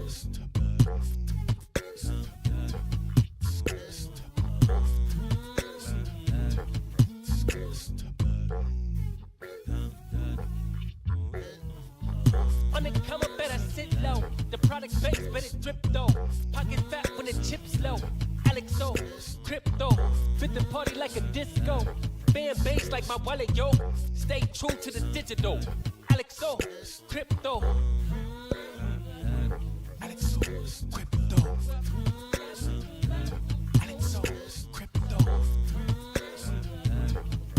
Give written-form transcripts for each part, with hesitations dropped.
On the come up, better sit low. The product base, but it drip though. Pocket fat when the chips low. Alex O, crypto, fit the party like a disco. Fan base like my wallet, yo. Stay true to the digital. Alex O, crypto. Alex O, crypto. Alex O, crypto.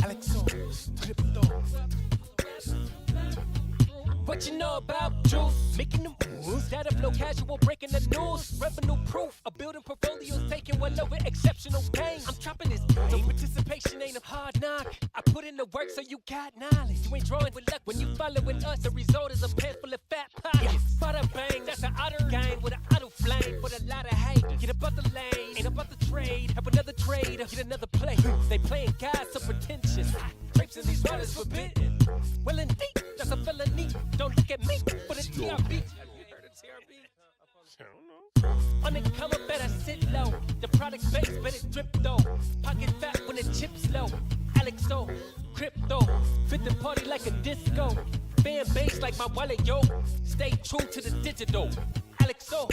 Alex O, crypto. What you know about juice? Making the moves. Data flow casual, breaking the news. Revenue proof. A building portfolios taking well over exceptional gain. I'm chopping this game. So participation ain't a hard knock. I put in the work so you got knowledge. You ain't drawing with luck when you following us. The result is a pan full of fat pockets. Bada bang, that's an otter game with an auto flame. With a lot of hate. Get about the lane, ain't about the trade. Have another trade, get another play. They playing God so pretentious. Drapes in these waters forbidden. Well indeed, that's a felony. Don't look at me for the TRB. On the come up, better sit low. The product base, but it drip though. Pocket fat when the chips low. Alex O, crypto, fit the party like a disco. Fan base like my wallet, yo. Stay true to the digital. Alex O,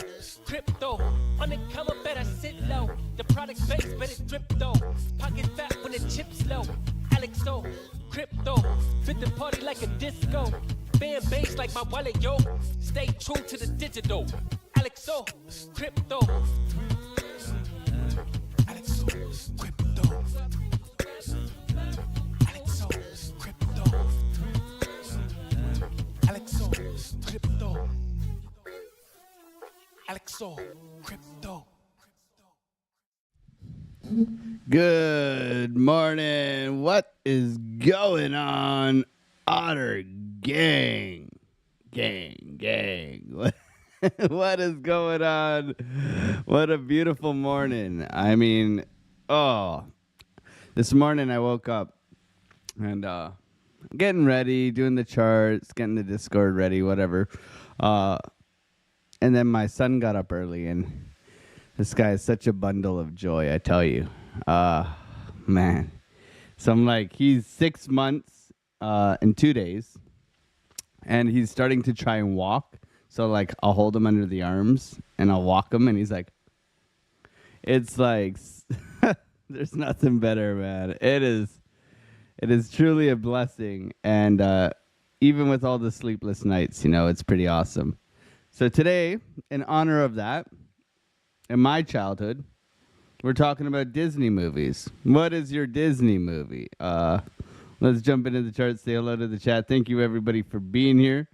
crypto. On the come up, better sit low. The product base, but it drip though. Pocket fat when the chips low. Alex O, crypto, fit the party like a disco. Fan base like my wallet, yo. Stay true to the digital. Alex O, crypto. Alex O, crypto. Alex O, crypto. Alex O, crypto. Alex O, crypto. Good morning. What is going on, Otter Gang? Gang. What is going on? What a beautiful morning. I mean, this morning I woke up and getting ready, doing the charts, getting the Discord ready, whatever. And then my son got up early, and this guy is such a bundle of joy, I tell you. Man. So I'm like, he's 6 months in 2 days, and he's starting to try and walk. So, like, I'll hold him under the arms, and I'll walk him, and he's like, it's like, there's nothing better, man. It is truly a blessing, and even with all the sleepless nights, you know, it's pretty awesome. So today, in honor of that, in my childhood, we're talking about Disney movies. What is your Disney movie? Let's jump into the chart. Say hello to the chat. Thank you, everybody, for being here.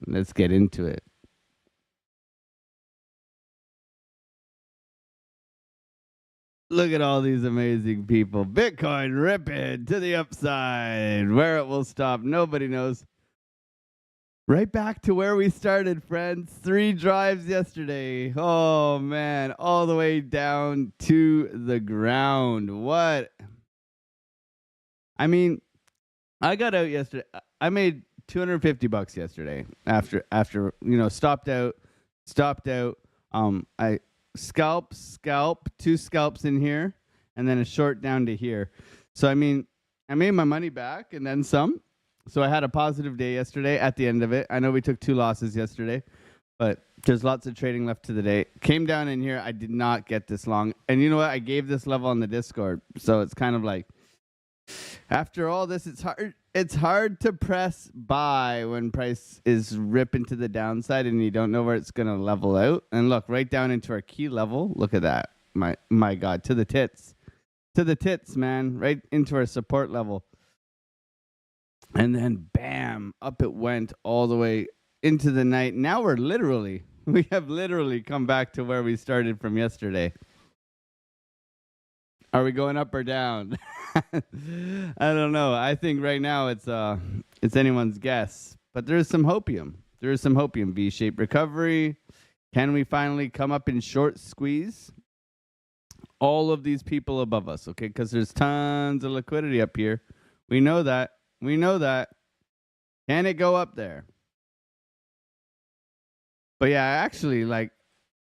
Let's get into it. Look at all these amazing people. Bitcoin ripping to the upside. Where it will stop, nobody knows. Right back to where we started, friends. 3 drives yesterday. Oh, man. All the way down to the ground. What? I mean, I got out yesterday. I made $250 yesterday after you know, stopped out. I scalp 2 scalps in here, and then a short down to here. So I mean, I made my money back and then some. So I had a positive day yesterday at the end of it. I know we took 2 losses yesterday, but there's lots of trading left to the day. Came down in here. I did not get this long. And you know what? I gave this level on the Discord. So it's kind of like, after all this, it's hard to press buy when price is ripping to the downside and you don't know where it's going to level out. And look, right down into our key level. Look at that. My God, to the tits. To the tits, man. Right into our support level. And then, bam, up it went all the way into the night. Now we have literally come back to where we started from yesterday. Are we going up or down? I don't know. I think right now it's anyone's guess. But there is some hopium. There is some hopium. V-shaped recovery. Can we finally come up in short squeeze? All of these people above us, okay? Because there's tons of liquidity up here. We know that. We know that. Can it go up there? But yeah, actually, like,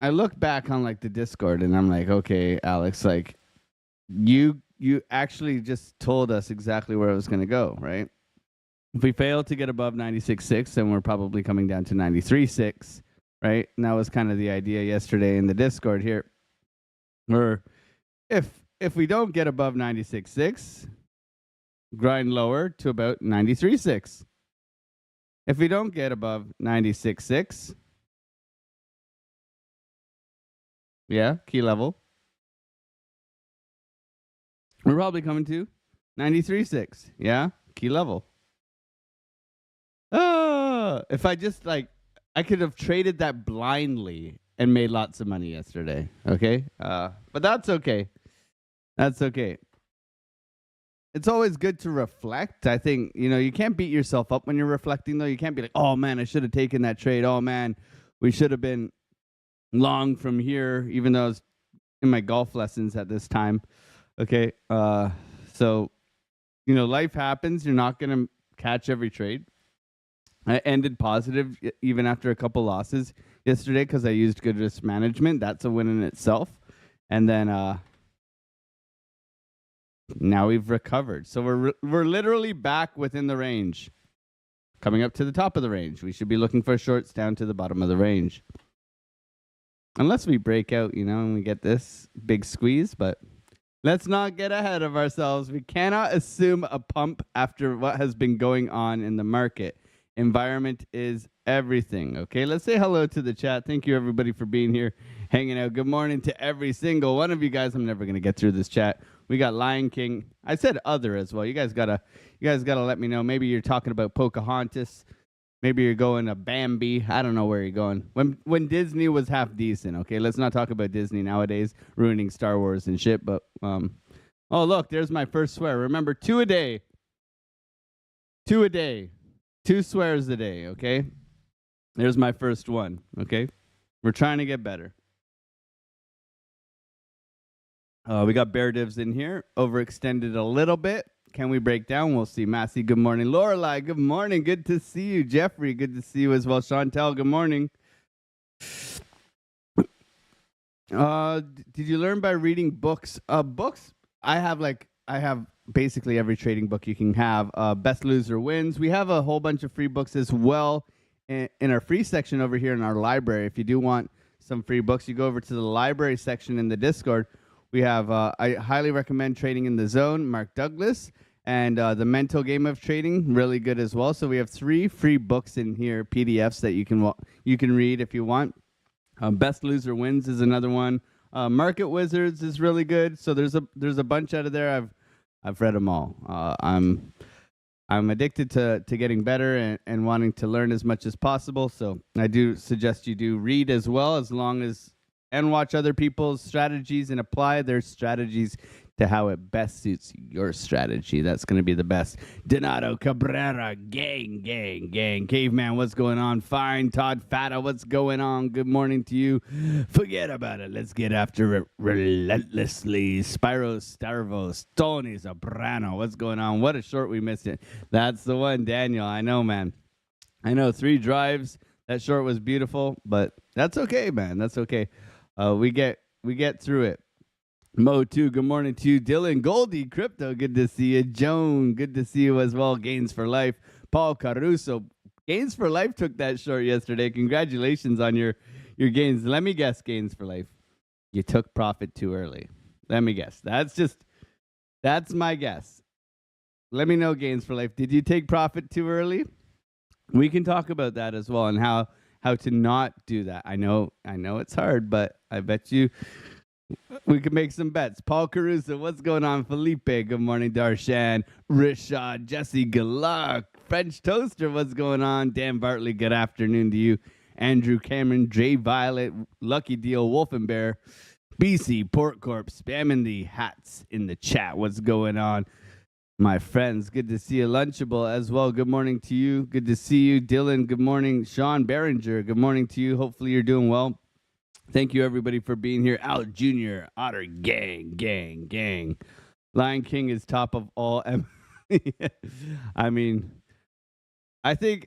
I look back on like the Discord and I'm like, okay, Alex, like, you actually just told us exactly where it was going to go, right? If we fail to get above 96.6, then we're probably coming down to 93.6, right? And that was kind of the idea yesterday in the Discord here. Where if we don't get above 96.6, grind lower to about 93.6. If we don't get above 96.6, yeah, key level, we're probably coming to 93.6, yeah, key level. If I just like, I could have traded that blindly and made lots of money yesterday. Okay, but that's okay. That's okay. It's always good to reflect. I think you can't beat yourself up when you're reflecting, though. You can't be like, "Oh man, I should have taken that trade. Oh man, we should have been long from here," even though I was in my golf lessons at this time. Okay, so life happens. You're not gonna catch every trade. I ended positive even after a couple losses yesterday because I used good risk management. That's a win in itself. And then now we've recovered. So we're literally back within the range. Coming up to the top of the range. We should be looking for shorts down to the bottom of the range. Unless we break out, and we get this big squeeze, but let's not get ahead of ourselves. We cannot assume a pump after what has been going on in the market. Environment is everything. Okay, let's say hello to the chat. Thank you everybody for being here, hanging out. Good morning to every single one of you guys. I'm never gonna get through this chat. We got Lion King. I said other as well. You guys gotta let me know. Maybe you're talking about Pocahontas. Maybe you're going to Bambi. I don't know where you're going. When Disney was half decent. Okay, let's not talk about Disney nowadays ruining Star Wars and shit. But oh look, there's my first swear. Remember, 2 a day. 2 a day. 2 swears a day, okay? There's my first one, okay? We're trying to get better. We got bear divs in here. Overextended a little bit. Can we break down? We'll see. Massey, good morning. Lorelai, good morning. Good to see you. Jeffrey, good to see you as well. Chantel, good morning. Did you learn by reading books? Books? I have basically every trading book you can have. Best Loser Wins. We have a whole bunch of free books as well in our free section over here in our library. If you do want some free books, you go over to the library section in the Discord. We have, I highly recommend Trading in the Zone, Mark Douglas, and The Mental Game of Trading, really good as well. So we have 3 free books in here, PDFs that you can read if you want. Best Loser Wins is another one. Market Wizards is really good. So there's a bunch out of there. I've read them all. I'm addicted to getting better and wanting to learn as much as possible. So I do suggest you do read as well, and watch other people's strategies and apply their strategies to how it best suits your strategy. That's going to be the best. Donato Cabrera, gang. Caveman, what's going on? Fine. Todd Fata, what's going on? Good morning to you. Forget about it. Let's get after it relentlessly. Spyro Starvos, Tony Soprano, what's going on? What a short we missed it. That's the one, Daniel. I know, man. I know, 3 drives. That short was beautiful, but that's okay, man. That's okay. We get through it. Mo 2, good morning to you. Dylan Goldie, Crypto, good to see you. Joan, good to see you as well. Gains for Life. Paul Caruso, Gains for Life took that short yesterday. Congratulations on your gains. Let me guess, Gains for Life. You took profit too early. Let me guess. That's my guess. Let me know, Gains for Life. Did you take profit too early? We can talk about that as well and how to not do that. I know it's hard, but I bet you we could make some bets. Paul Caruso, what's going on? Felipe, good morning. Darshan, Rishad, Jesse, good luck. French Toaster, what's going on? Dan Bartley, good afternoon to you. Andrew Cameron, Jay Violet, Lucky Deal, Wolf and Bear, BC, Port Corp, spamming the hats in the chat. What's going on? My friends, good to see you. Lunchable as well. Good morning to you. Good to see you. Dylan, good morning. Sean Behringer, good morning to you. Hopefully you're doing well. Thank you, everybody, for being here. Al Jr., Otter, gang. Lion King is top of all. I mean, I think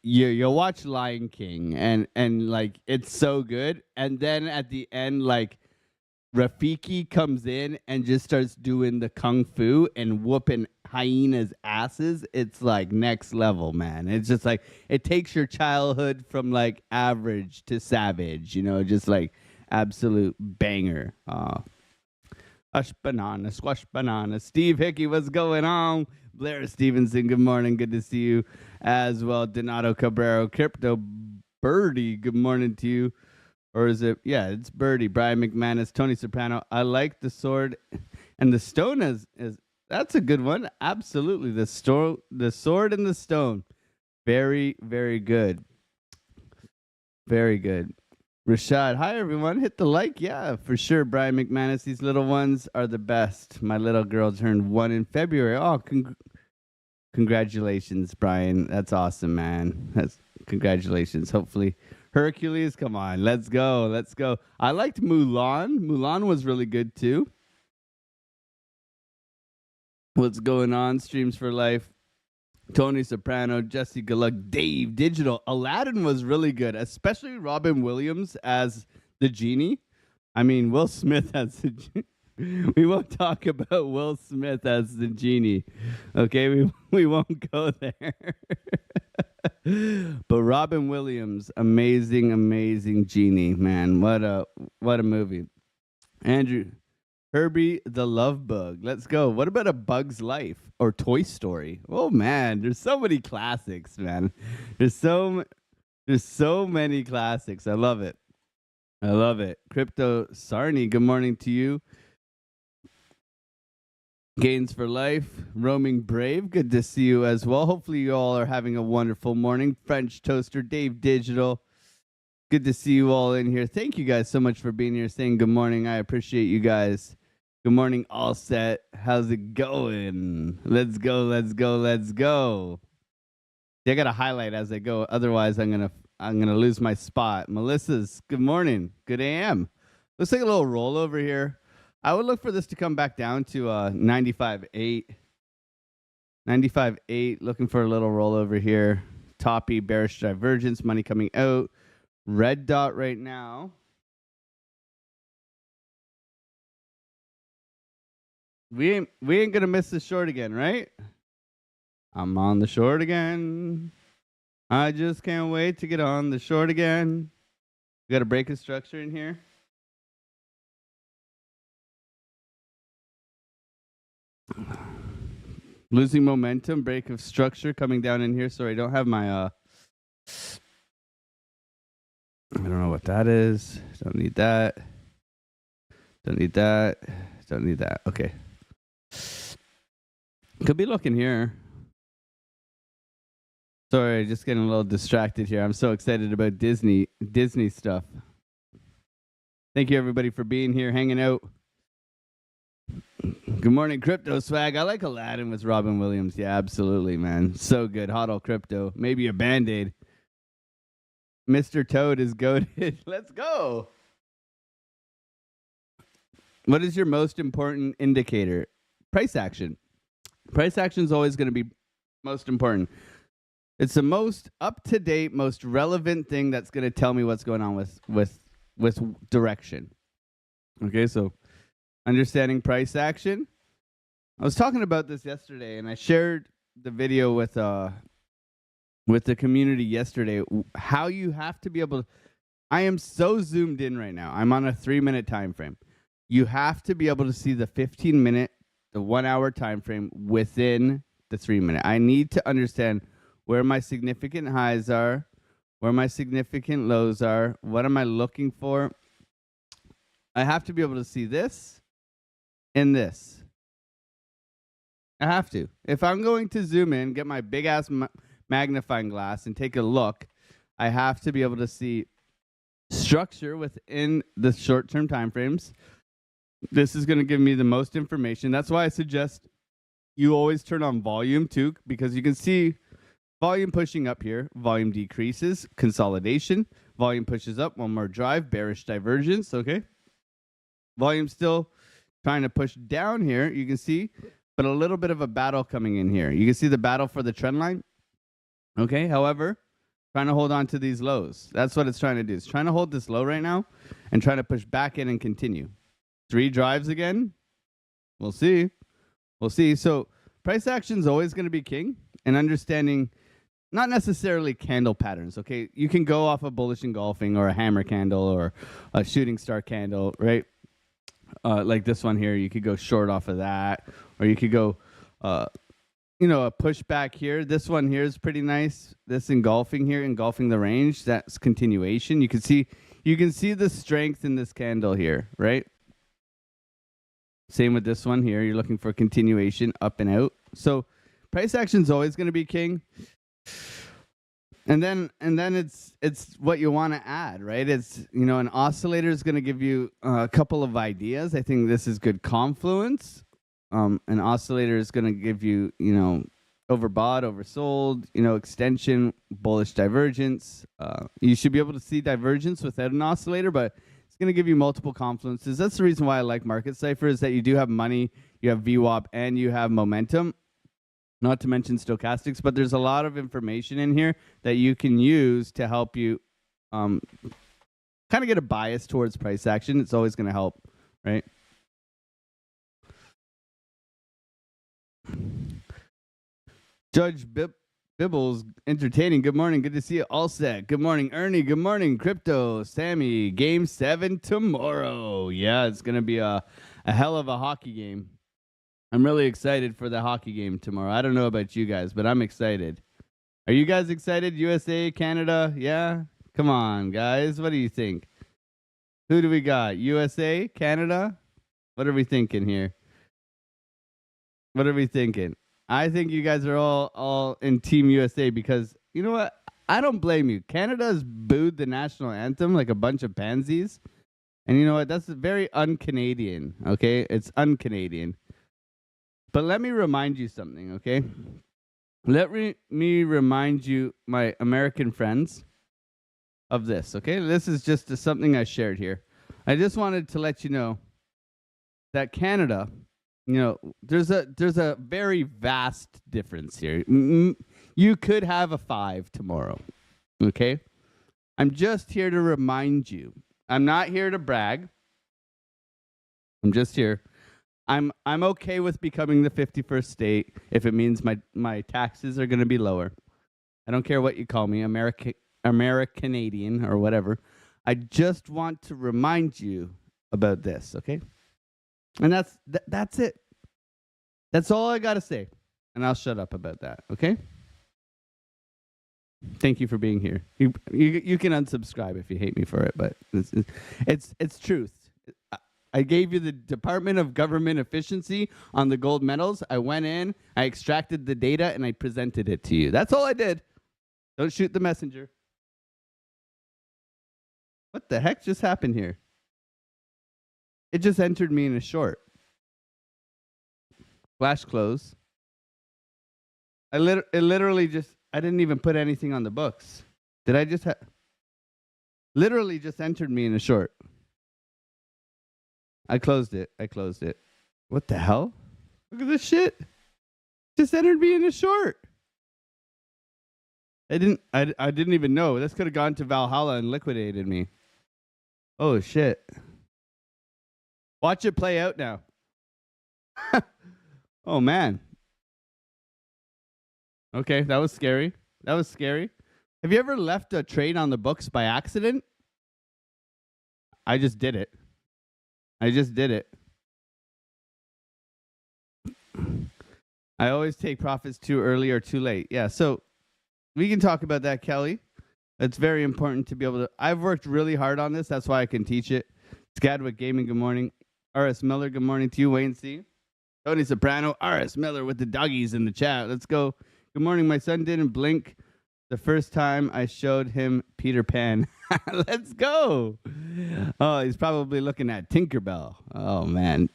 you'll watch Lion King and like it's so good, and then at the end like Rafiki comes in and just starts doing the kung fu and whooping hyenas' asses. It's like next level, man. It's just like it takes your childhood from like average to savage, just like absolute banger. Hush banana, squash banana. Steve Hickey, what's going on? Blair Stevenson, good morning. Good to see you as well. Donato Cabrero, Crypto Birdie, good morning to you. Or is it? Yeah, it's Birdie. Brian McManus, Tony Soprano. I like the sword, and the stone is that's a good one. Absolutely, the sword and the stone, very very good, very good. Rashad, hi everyone. Hit the like, yeah, for sure. Brian McManus, these little ones are the best. My little girl turned 1 in February. Oh, congratulations, Brian. That's awesome, man. That's congratulations. Hopefully. Hercules, come on, let's go, let's go. I liked Mulan. Mulan was really good too. What's going on? Streams for Life. Tony Soprano, Jesse Galug, Dave Digital. Aladdin was really good, especially Robin Williams as the genie. I mean, Will Smith as the genie. We won't talk about Will Smith as the genie. Okay, we won't go there. But Robin Williams, amazing genie, man. What a movie. Andrew Herbie the Love Bug. Let's go. What about A Bug's Life or Toy Story? Oh man, there's so many classics, man. There's so many classics. I love it. Crypto Sarni, good morning to you. Gains for Life, Roaming Brave, good to see you as well. Hopefully you all are having a wonderful morning. French Toaster, Dave Digital, good to see you all in here. Thank you guys so much for being here, saying good morning. I appreciate you guys. Good morning, all set. How's it going? Let's go. I got to highlight as I go. Otherwise, I'm gonna lose my spot. Melissa's, good morning. Good AM. Looks like a little rollover here. I would look for this to come back down to 95.8. 95.8, looking for a little rollover here. Toppy, bearish divergence, money coming out. Red dot right now. We ain't gonna miss the short again, right? I'm on the short again. I just can't wait to get on the short again. We got a break of structure in here. Losing momentum, break of structure coming down in here. Sorry, I don't have my I don't know what that is. Don't need that. Okay. Could be looking here. Sorry, just getting a little distracted here. I'm so excited about Disney stuff. Thank you everybody for being here, hanging out. Good morning, Crypto Swag. I like Aladdin with Robin Williams. Yeah, absolutely, man. So good. Hodl Crypto. Maybe a Band-Aid. Mr. Toad is goated. Let's go. What is your most important indicator? Price action. Price action is always going to be most important. It's the most up-to-date, most relevant thing that's going to tell me what's going on with direction. Okay, so understanding price action. I was talking about this yesterday, and I shared the video with the community yesterday. How you have to be able to. I am so zoomed in right now. I'm on a 3-minute time frame. You have to be able to see the 15-minute, the 1-hour time frame within the 3-minute. I need to understand where my significant highs are, where my significant lows are. What am I looking for? I have to be able to see this and this. I have to. If I'm going to zoom in, get my big ass magnifying glass and take a look, I have to be able to see structure within the short-term time frames. This is going to give me the most information. That's why I suggest you always turn on volume too, because you can see volume pushing up here, volume decreases, consolidation, volume pushes up, one more drive, bearish divergence, okay? Volume still trying to push down here, you can see, but a little bit of a battle coming in here. You can see the battle for the trend line. Okay, however, Trying to hold on to these lows. That's what it's trying to do. It's trying to hold this low right now and trying to push back in and continue. 3 drives again. We'll see. We'll see. So price action is always going to be king, and understanding not necessarily candle patterns. Okay, you can go off a bullish engulfing or a hammer candle or a shooting star candle, right? Like this one here, you could go short off of that, or you could go, a pushback here. This one here is pretty nice. This engulfing here, engulfing the range, that's continuation. You can see the strength in this candle here, right? Same with this one here. You're looking for continuation up and out. So price action is always going to be king. And then it's what you want to add, right? It's, an oscillator is going to give you a couple of ideas. I think this is good confluence. An oscillator is going to give you, overbought, oversold, extension, bullish divergence. You should be able to see divergence without an oscillator, but it's going to give you multiple confluences. That's the reason why I like Market Cipher, is that you do have money, you have VWAP, and you have momentum. Not to mention stochastics, but there's a lot of information in here that you can use to help you kind of get a bias towards price action. It's always going to help, right? Judge Bibbles, entertaining. Good morning. Good to see you all set. Good morning, Ernie. Good morning, Crypto. Sammy, Game 7 tomorrow. Yeah, it's going to be a hell of a hockey game. I'm really excited for the hockey game tomorrow. I don't know about you guys, but I'm excited. Are you guys excited? USA, Canada? Yeah? Come on, guys. What do you think? Who do we got? USA, Canada? What are we thinking here? What are we thinking? I think you guys are all in Team USA because, you know what? I don't blame you. Canada has booed the national anthem like a bunch of pansies. And you know what? That's very un-Canadian, okay? It's un-Canadian. But let me remind you something, okay? Let me remind you, my American friends, of this, okay? This is just something I shared here. I just wanted to let you know that Canada, there's a very vast difference here. You could have a 5 tomorrow, okay? I'm just here to remind you. I'm not here to brag. I'm just here. I'm okay with becoming the 51st state if it means my taxes are going to be lower. I don't care what you call me, Americanadian or whatever. I just want to remind you about this, okay? And that's it. That's all I got to say. And I'll shut up about that, okay? Thank you for being here. You can unsubscribe if you hate me for it, but it's truth. I gave you the Department of Government Efficiency on the gold medals. I went in, I extracted the data, and I presented it to you. That's all I did. Don't shoot the messenger. What the heck just happened here? It just entered me in a short. Flash close. I didn't even put anything on the books. Did I just literally just entered me in a short. I closed it. What the hell? Look at this shit. Just entered me in a short. I didn't even know. This could have gone to Valhalla and liquidated me. Oh shit. Watch it play out now. Oh man. Okay, that was scary. Have you ever left a trade on the books by accident? I just did it. I always take profits too early or too late. Yeah, so we can talk about that, Kelly. It's very important to be able to. I've worked really hard on this. That's why I can teach it. Skadwick Gaming, good morning. R.S. Miller, good morning to you. Wayne C. Tony Soprano, R.S. Miller with the doggies in the chat. Let's go. Good morning. My son didn't blink the first time I showed him Peter Pan. Let's go. Oh, he's probably looking at Tinkerbell. Oh, man.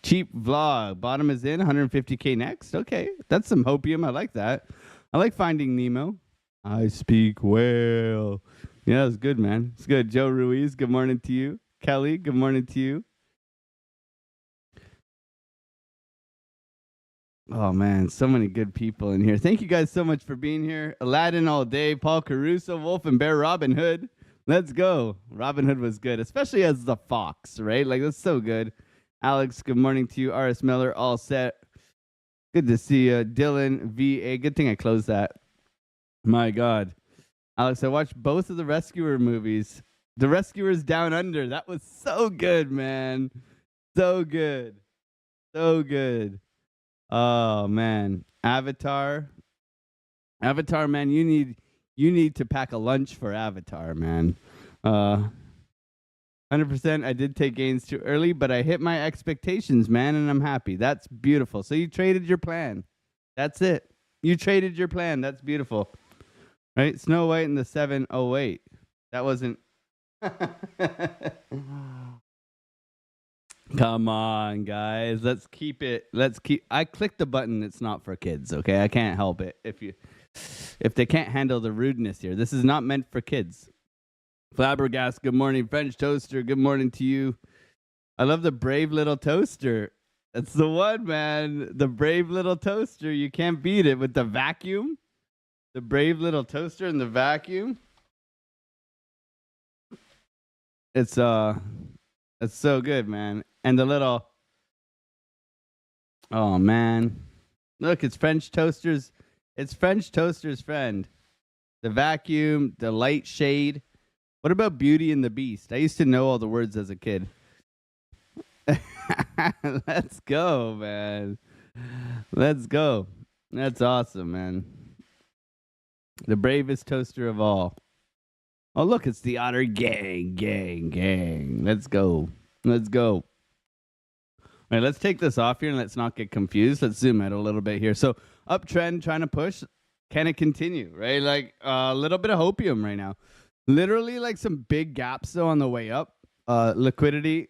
Cheap vlog. Bottom is in. 150K next. Okay. That's some hopium. I like that. I like Finding Nemo. I speak whale. Yeah, it's good, man. It's good. Joe Ruiz, good morning to you. Kelly, good morning to you. Oh man, so many good people in here. Thank you guys so much for being here. Aladdin all day, Paul Caruso, Wolf and Bear, Robin Hood. Let's go. Robin Hood was good, especially as the fox, right? Like that's so good. Alex, good morning to you. RS Miller, all set. Good to see you. Dylan, VA. Good thing I closed that. My God. Alex, I watched both of the Rescuer movies. The Rescuers Down Under. That was so good, man. So good. So good. Oh man, Avatar, man, you need to pack a lunch for Avatar, man. 100%. I did take gains too early, but I hit my expectations, man, and I'm happy. That's beautiful. So you traded your plan. That's it. You traded your plan. That's beautiful, right? Snow White and the 708. That wasn't. Come on, guys. Let's keep it. I clicked the button. It's not for kids, okay? I can't help it. If they can't handle the rudeness here. This is not meant for kids. Flabbergast, good morning. French Toaster, good morning to you. I love the brave little toaster. That's the one, man. The brave little toaster. You can't beat it with the vacuum. The brave little toaster and the vacuum. It's so good, man. And the little, oh man, look, it's French Toaster's friend. The vacuum, the light shade. What about Beauty and the Beast? I used to know all the words as a kid. Let's go, man. Let's go. That's awesome, man. The bravest toaster of all. Oh, look, it's the Otter gang. Let's go. All right, let's take this off here and let's not get confused. Let's zoom out a little bit here. So uptrend, trying to push. Can it continue, right? Like a little bit of hopium right now. Literally like some big gaps, though, on the way up. Liquidity.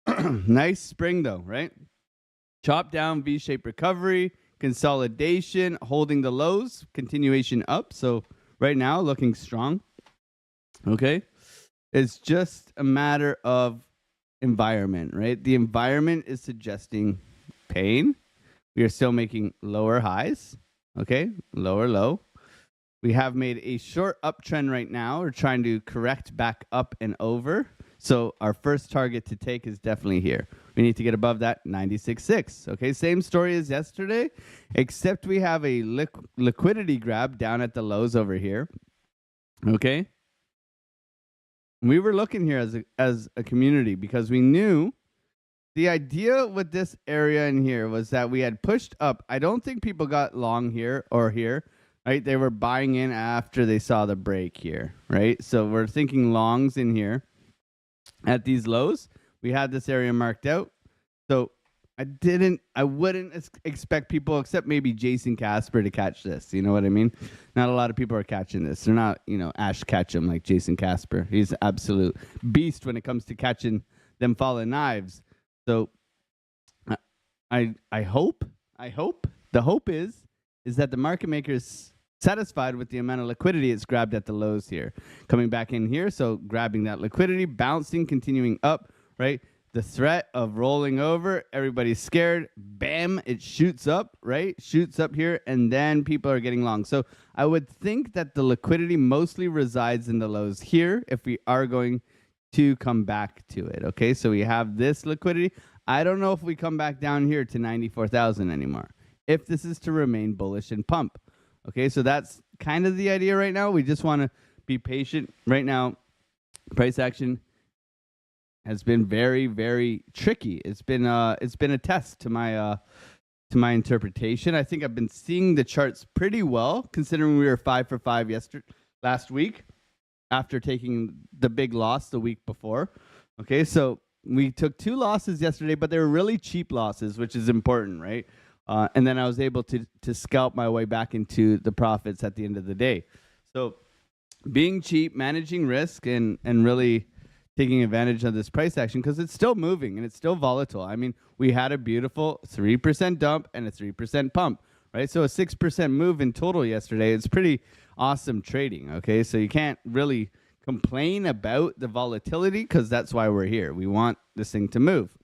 Nice spring, though, right? Chop down, V-shaped recovery, consolidation, holding the lows, continuation up. So right now, looking strong. Okay? It's just a matter of environment, right? The environment is suggesting pain. We are still making lower highs, okay? Lower low. We have made a short uptrend right now. We're trying to correct back up and over. So our first target to take is definitely here. We need to get above that 96.6. Okay, same story as yesterday, except we have a liquidity grab down at the lows over here. Okay. We were looking here as a community because we knew the idea with this area in here was that we had pushed up. I don't think people got long here or here, right? They were buying in after they saw the break here, right? So we're thinking longs in here at these lows. We had this area marked out. So I wouldn't expect people except maybe Jason Casper to catch this. You know what I mean? Not a lot of people are catching this. They're not, Ash Ketchum like Jason Casper. He's an absolute beast when it comes to catching them falling knives. So I hope the hope is that the market maker is satisfied with the amount of liquidity it's grabbed at the lows here. Coming back in here, so grabbing that liquidity, bouncing, continuing up, right? The threat of rolling over, everybody's scared. Bam, it shoots up, right? Shoots up here, and then people are getting long. So I would think that the liquidity mostly resides in the lows here if we are going to come back to it, okay? So we have this liquidity. I don't know if we come back down here to 94,000 anymore, if this is to remain bullish and pump, okay? So that's kind of the idea right now. We just want to be patient. Right now, price action has been very, very tricky. It's been a test to my interpretation. I think I've been seeing the charts pretty well, considering we were 5 for 5 last week after taking the big loss the week before. Okay, so we took 2 losses yesterday, but they were really cheap losses, which is important, right? And then I was able to scalp my way back into the profits at the end of the day. So being cheap, managing risk, and really taking advantage of this price action because it's still moving and it's still volatile. I mean, we had a beautiful 3% dump and a 3% pump, right? So a 6% move in total yesterday. It's pretty awesome trading, okay? So you can't really complain about the volatility because that's why we're here. We want this thing to move.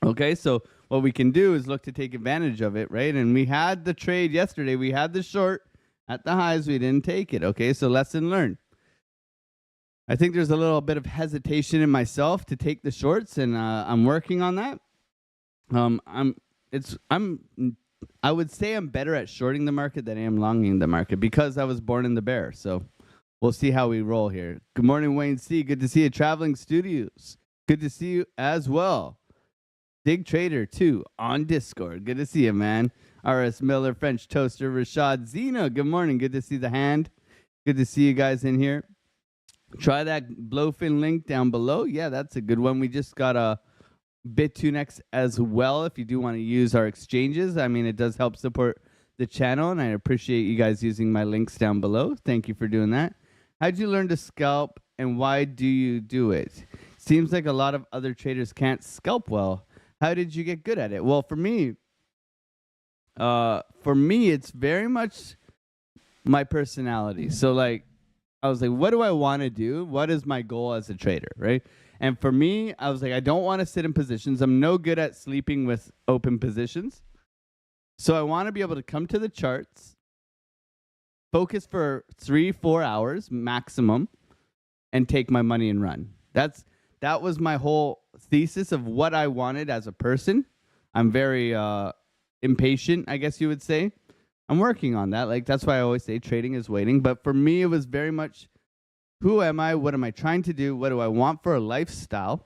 Okay, so what we can do is look to take advantage of it, right? And we had the trade yesterday. We had the short at the highs. We didn't take it. Okay, so lesson learned. I think there's a little bit of hesitation in myself to take the shorts, and I'm working on that. I would say I'm better at shorting the market than I am longing the market because I was born in the bear. So we'll see how we roll here. Good morning, Wayne C. Good to see you. Traveling Studios. Good to see you as well. Big Trader 2 on Discord. Good to see you, man. RS Miller, French Toaster, Rashad Zena. Good morning. Good to see the hand. Good to see you guys in here. Try that BloFin link down below. Yeah, that's a good one. We just got a Bitunix as well if you do want to use our exchanges. I mean, it does help support the channel, and I appreciate you guys using my links down below. Thank you for doing that. How'd you learn to scalp, and why do you do it? Seems like a lot of other traders can't scalp well. How did you get good at it? Well, for me, it's very much my personality. So, like, I was like, what do I want to do? What is my goal as a trader, right? And for me, I was like, I don't want to sit in positions. I'm no good at sleeping with open positions. So I want to be able to come to the charts, focus for 3-4 hours maximum, and take my money and run. That was my whole thesis of what I wanted as a person. I'm very impatient, I guess you would say. I'm working on that. Like, that's why I always say trading is waiting. But for me, it was very much, who am I? What am I trying to do? What do I want for a lifestyle?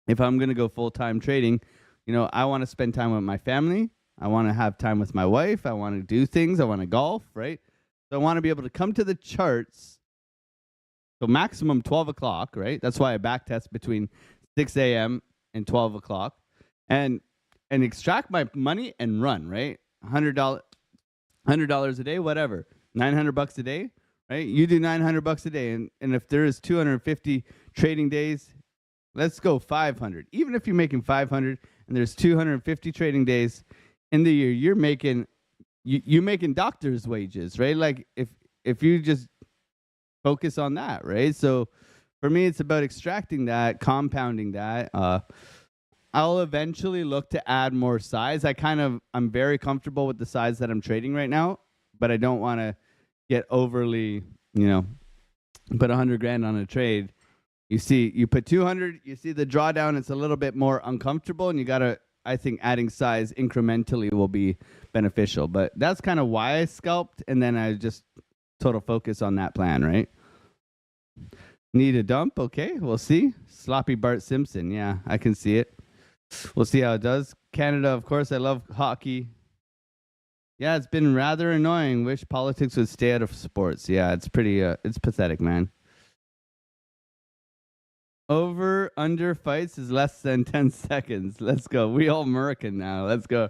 If I'm going to go full-time trading, I want to spend time with my family. I want to have time with my wife. I want to do things. I want to golf, right? So I want to be able to come to the charts. So maximum 12 o'clock, right? That's why I backtest between 6 a.m. and 12 o'clock. And extract my money and run, right? $100 a day, whatever. $900 a day, right? You do $900 a day. And if there is 250 trading days, let's go 500. Even if you're making 500 and there's 250 trading days in the year, you're making doctor's wages, right? Like if you just focus on that, right? So for me, it's about extracting that, compounding that. I'll eventually look to add more size. I'm very comfortable with the size that I'm trading right now, but I don't want to get overly, put 100 grand on a trade. You put 200, you see the drawdown, it's a little bit more uncomfortable, and I think adding size incrementally will be beneficial. But that's kind of why I scalped, and then I just total focus on that plan, right? Need a dump? Okay, we'll see. Sloppy Bart Simpson. Yeah, I can see it. We'll see how it does. Canada, of course, I love hockey. Yeah, it's been rather annoying. Wish politics would stay out of sports. Yeah, it's pretty, it's pathetic, man. Over under fights is less than 10 seconds. Let's go. We all American now. Let's go.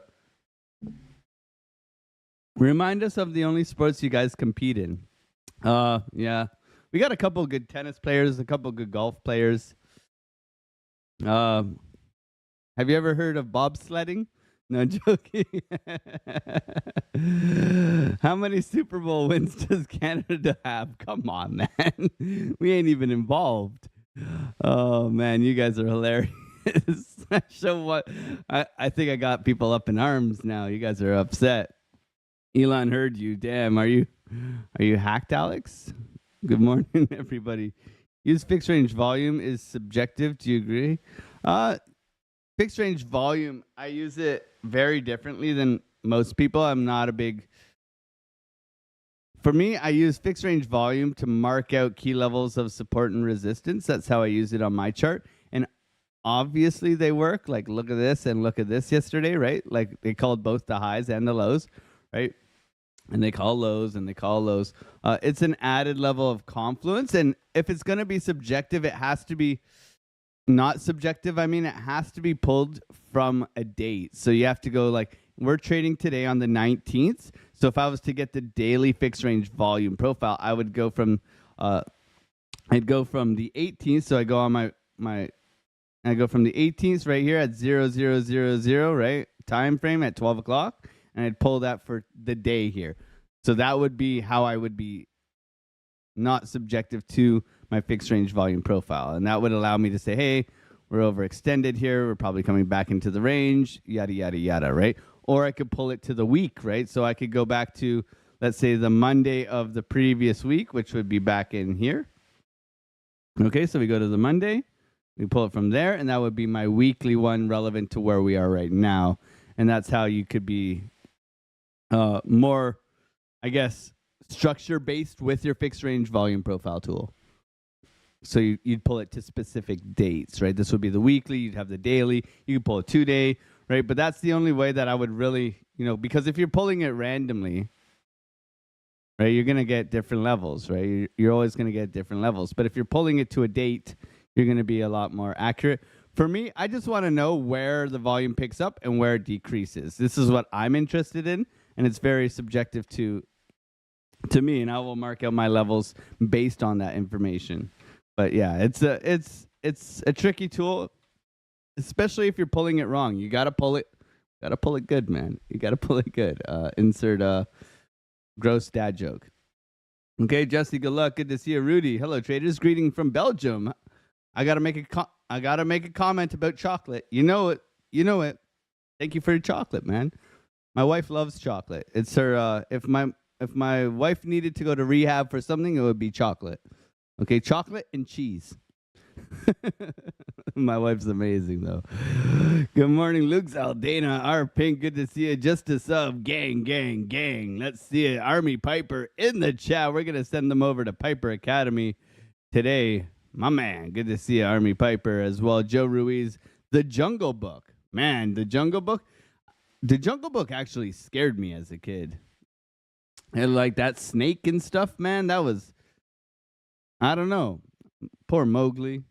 Remind us of the only sports you guys compete in. Yeah. We got a couple good tennis players, a couple good golf players. Have you ever heard of bobsledding? No, joking. How many Super Bowl wins does Canada have? Come on, man. We ain't even involved. Oh, man, you guys are hilarious. So what? I think I got people up in arms now. You guys are upset. Elon heard you. Damn, are you hacked, Alex? Good morning, everybody. Use fixed range volume is subjective. Do you agree? Fixed range volume, I use it very differently than most people. I'm not a big... For me, I use fixed range volume to mark out key levels of support and resistance. That's how I use it on my chart. And obviously they work. Like, look at this and look at this yesterday, right? Like, they called both the highs and the lows, right? And they call lows and they call lows. It's an added level of confluence. And if it's going to be subjective, it has to be not subjective. I mean, it has to be pulled from a date. So you have to go like, we're trading today on the 19th. So if I was to get the daily fixed range volume profile, I would go from, I'd go from the 18th. So I go on I go from the 18th right here at 0000, right? Time frame at 12 o'clock. And I'd pull that for the day here. So that would be how I would be not subjective to my fixed range volume profile. And that would allow me to say, hey, we're overextended here. We're probably coming back into the range, yada, yada, yada, right? Or I could pull it to the week, right? So I could go back to, let's say, the Monday of the previous week, which would be back in here. Okay, so we go to the Monday. We pull it from there, and that would be my weekly one relevant to where we are right now. And that's how you could be more, I guess, structure-based with your fixed range volume profile tool. So you'd pull it to specific dates, right? This would be the weekly. You'd have the daily. You could pull a 2-day, right? But that's the only way that I would really, because if you're pulling it randomly, right, you're going to get different levels, right? You're always going to get different levels. But if you're pulling it to a date, you're going to be a lot more accurate. For me, I just want to know where the volume picks up and where it decreases. This is what I'm interested in, and it's very subjective to me, and I will mark out my levels based on that information. But yeah, it's a tricky tool, especially if you're pulling it wrong. You gotta pull it good, man. You gotta pull it good. Insert gross dad joke. Okay, Jesse, good luck. Good to see you, Rudy. Hello, traders. Greeting from Belgium. I gotta make a comment about chocolate. You know it. Thank you for your chocolate, man. My wife loves chocolate. It's her. If my wife needed to go to rehab for something, it would be chocolate. Okay, chocolate and cheese. My wife's amazing, though. Good morning, Luke Zaldana. Our Pink, good to see you. Just a sub. Gang, gang, gang. Let's see it. Army Piper in the chat. We're going to send them over to Piper Academy today. My man, good to see you, Army Piper, as well. Joe Ruiz, The Jungle Book. Man, The Jungle Book. The Jungle Book actually scared me as a kid. And like that snake and stuff, man, that was... I don't know. Poor Mowgli.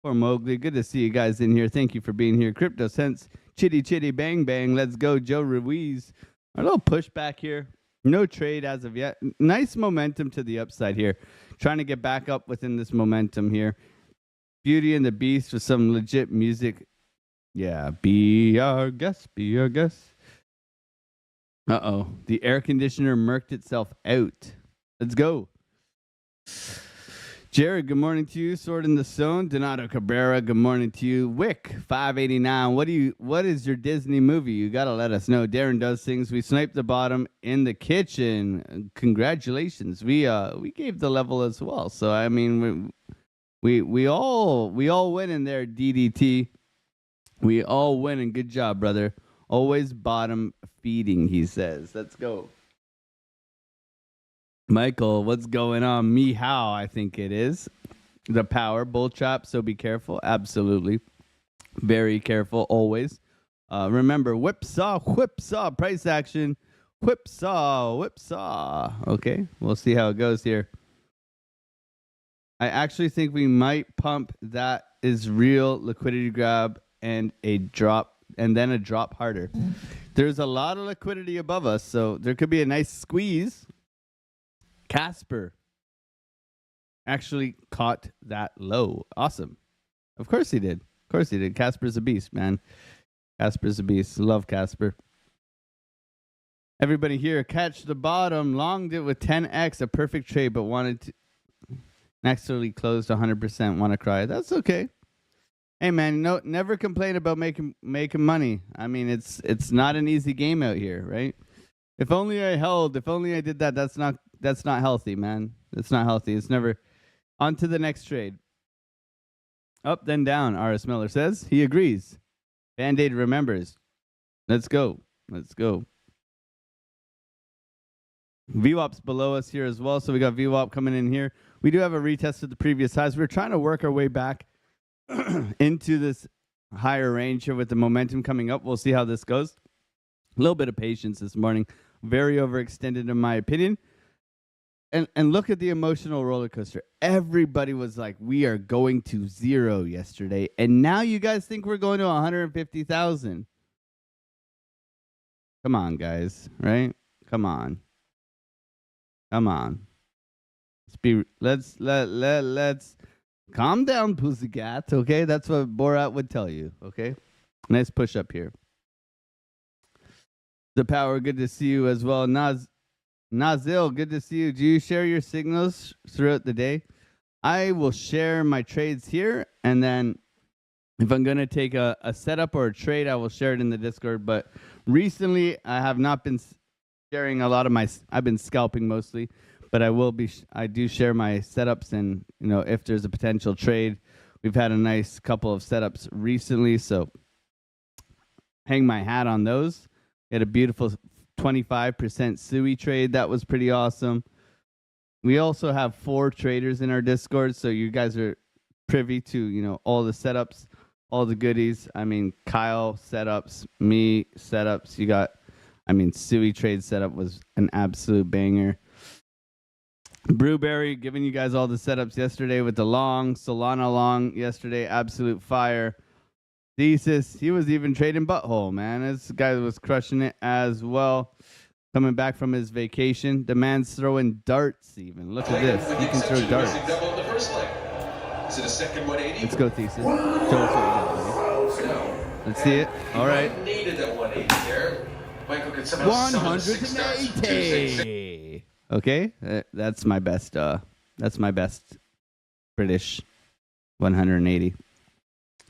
Good to see you guys in here. Thank you for being here. Crypto Sense. Chitty chitty bang bang. Let's go, Joe Ruiz. A little pushback here. No trade as of yet. Nice momentum to the upside here. Trying to get back up within this momentum here. Beauty and the Beast with some legit music. Yeah. Be our guest. Uh-oh. The air conditioner murked itself out. Let's go. Jared, good morning to you. Sword in the Zone. Donato Cabrera, good morning to you. Wick, 589. What is your Disney movie? You got to let us know. Darren does things. We sniped the bottom in the kitchen. Congratulations. We gave the level as well. So, I mean, we all win in there, DDT. We all win, and good job, brother. Always bottom feeding, he says. Let's go. Michael, what's going on? How I think it is. The power bull trap, so be careful. Absolutely. Very careful, always. Remember, whipsaw, price action. Whipsaw. Okay, we'll see how it goes here. I actually think we might pump. That is real liquidity grab and a drop, and then a drop harder. There's a lot of liquidity above us, so there could be a nice squeeze. Casper actually caught that low. Awesome. Of course he did. Casper's a beast, man. Casper's a beast. Love Casper. Everybody here, catch the bottom. Longed it with 10x, a perfect trade, but wanted to actually closed 100%. Want to cry. That's okay. Hey, man, never complain about making money. I mean, it's not an easy game out here, right? If only I held. If only I did that. That's not healthy, man. It's not healthy. It's never. On to the next trade. Up, then down, R.S. Miller says. He agrees. Band-Aid remembers. Let's go. VWAP's below us here as well, so we got VWAP coming in here. We do have a retest of the previous highs. We're trying to work our way back into this higher range here with the momentum coming up. We'll see how this goes. A little bit of patience this morning. Very overextended in my opinion. And look at the emotional roller coaster. Everybody was like, we are going to zero yesterday. And now you guys think we're going to 150,000. Come on, guys. Right? Come on. Let's calm down, pussycat. Okay? That's what Borat would tell you. Okay? Nice push up here. The power, good to see you as well. Nazil, good to see you. Do you share your signals throughout the day? I will share my trades here, and then If I'm going to take a setup or a trade, I will share it in the Discord. But recently, I have not been sharing a lot of I've been scalping mostly, but I do share my setups, and if there's a potential trade, we've had a nice couple of setups recently, so hang my hat on those. We had a beautiful 25% SUI trade. That was pretty awesome. We also have 4 traders in our Discord, so you guys are privy to, all the setups, all the goodies. I mean, Kyle setups, me setups. You got, SUI trade setup was an absolute banger. Brewberry giving you guys all the setups yesterday with the long, Solana long yesterday, absolute fire. Thesis, he was even trading butthole, man. This guy was crushing it as well. Coming back from his vacation. The man's throwing darts even. Look at this. He can throw darts. Is it a second 180? Let's go, Thesis. Show us what you got, buddy. Let's see it. All right. Needed that 180 there. Michael could somehow summon 180. Okay, that's my best. That's my best British 180.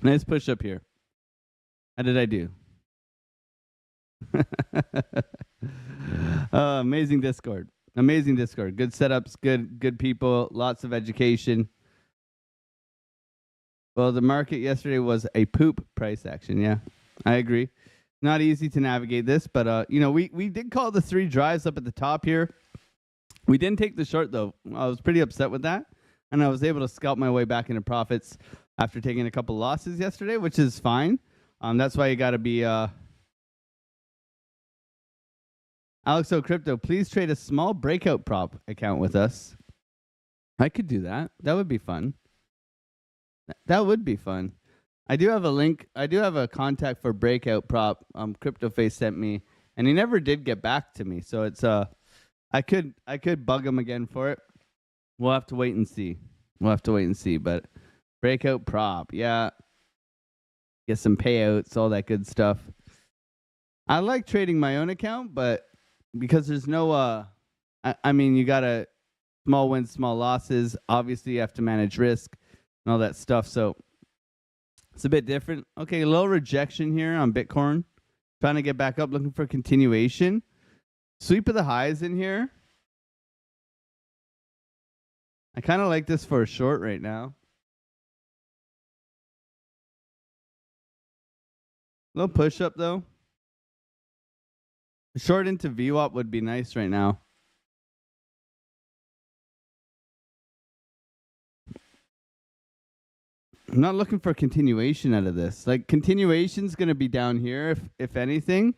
Nice push up here. How did I do? Amazing Discord. Amazing Discord. Good setups. Good people. Lots of education. Well, the market yesterday was a poop price action. Yeah, I agree. Not easy to navigate this, but we did call the 3 drives up at the top here. We didn't take the short though. I was pretty upset with that, and I was able to scalp my way back into profits after taking a couple losses yesterday, which is fine. That's why you got to be Alexo Crypto. Please trade a small breakout prop account with us. I could do that. That would be fun. That would be fun. I do have a link. I do have a contact for breakout prop. CryptoFace sent me, and he never did get back to me. So it's I could bug him again for it. We'll have to wait and see. But breakout prop, yeah. Get some payouts, all that good stuff. I like trading my own account, but because there's no you gotta small wins, small losses. Obviously, you have to manage risk and all that stuff. So it's a bit different. Okay, a little rejection here on Bitcoin. Trying to get back up, looking for continuation. Sweep of the highs in here. I kind of like this for a short right now. Little push up though. A short into VWAP would be nice right now. I'm not looking for continuation out of this. Like, continuation's going to be down here if anything.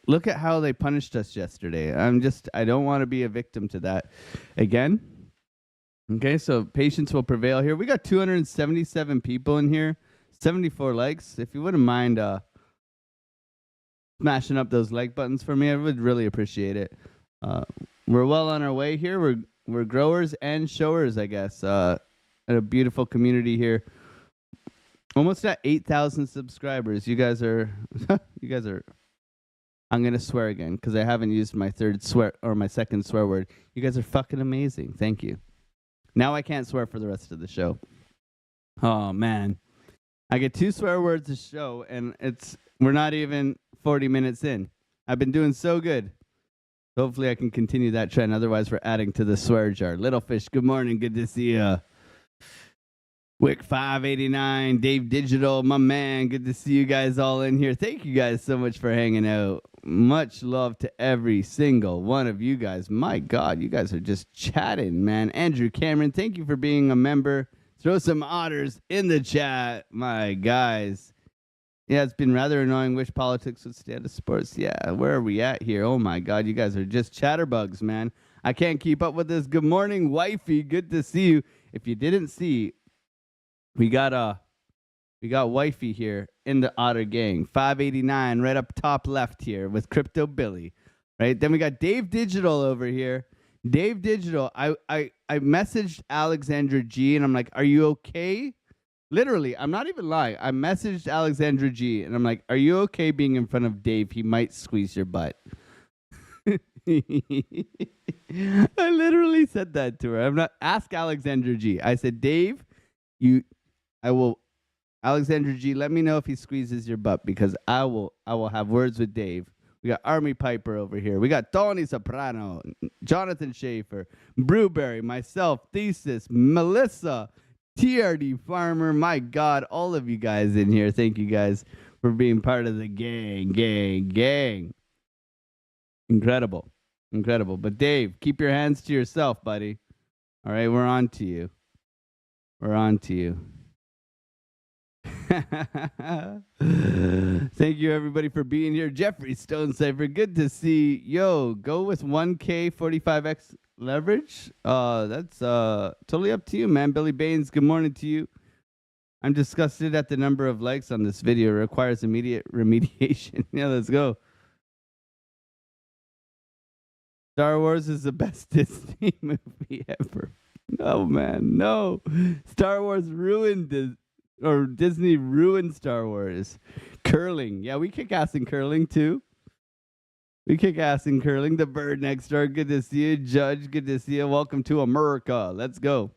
Look at how they punished us yesterday. I don't want to be a victim to that again. Okay, so patience will prevail here. We got 277 people in here, 74 likes. If you wouldn't mind smashing up those like buttons for me, I would really appreciate it. We're well on our way here. We're growers and showers, I guess. A beautiful community here. Almost at 8,000 subscribers. You guys are I'm going to swear again because I haven't used my second swear word. You guys are fucking amazing. Thank you. Now I can't swear for the rest of the show. Oh, man. I get 2 swear words a show, and we're not even 40 minutes in. I've been doing so good. Hopefully I can continue that trend. Otherwise, we're adding to the swear jar. Little Fish, good morning. Good to see you. Wick 589, Dave Digital, my man. Good to see you guys all in here. Thank you guys so much for hanging out. Much love to every single one of you guys. My God, you guys are just chatting, man. Andrew Cameron, thank you for being a member. Throw some otters in the chat, my guys. Yeah, it's been rather annoying. Wish politics would stay out of sports. Yeah, where are we at here? Oh, my God, you guys are just chatterbugs, man. I can't keep up with this. Good morning, wifey. Good to see you. If you didn't see, we got wifey here in the Otter Gang. 589 right up top left here with Crypto Billy. Right? Then we got Dave Digital over here. Dave Digital. I messaged Alexandra G and I'm like, "Are you okay?" Literally, I'm not even lying. I messaged Alexandra G and I'm like, "Are you okay being in front of Dave? He might squeeze your butt." I literally said that to her. Ask Alexandra G. I said, "Dave, I will. Alexander G, let me know if he squeezes your butt because I will have words with Dave. We got Army Piper over here. We got Tony Soprano, Jonathan Schaefer, Brewberry, myself, Thesis, Melissa, TRD Farmer. My God, all of you guys in here. Thank you guys for being part of the gang. Incredible. But Dave, keep your hands to yourself, buddy. All right, we're on to you. Thank you everybody for being here. Jeffrey Stone Cipher, good to see. Yo, go with 1K 45x leverage. That's totally up to you, man. Billy Baines, good morning to you. I'm disgusted at the number of likes on this video. It requires immediate remediation. Yeah, let's go. Star Wars is the best Disney movie ever. No, man, no. Star Wars ruined Disney ruined Star Wars. Curling. Yeah, we kick ass in curling too. The bird next door. Good to see you. Judge, good to see you. Welcome to America. Let's go.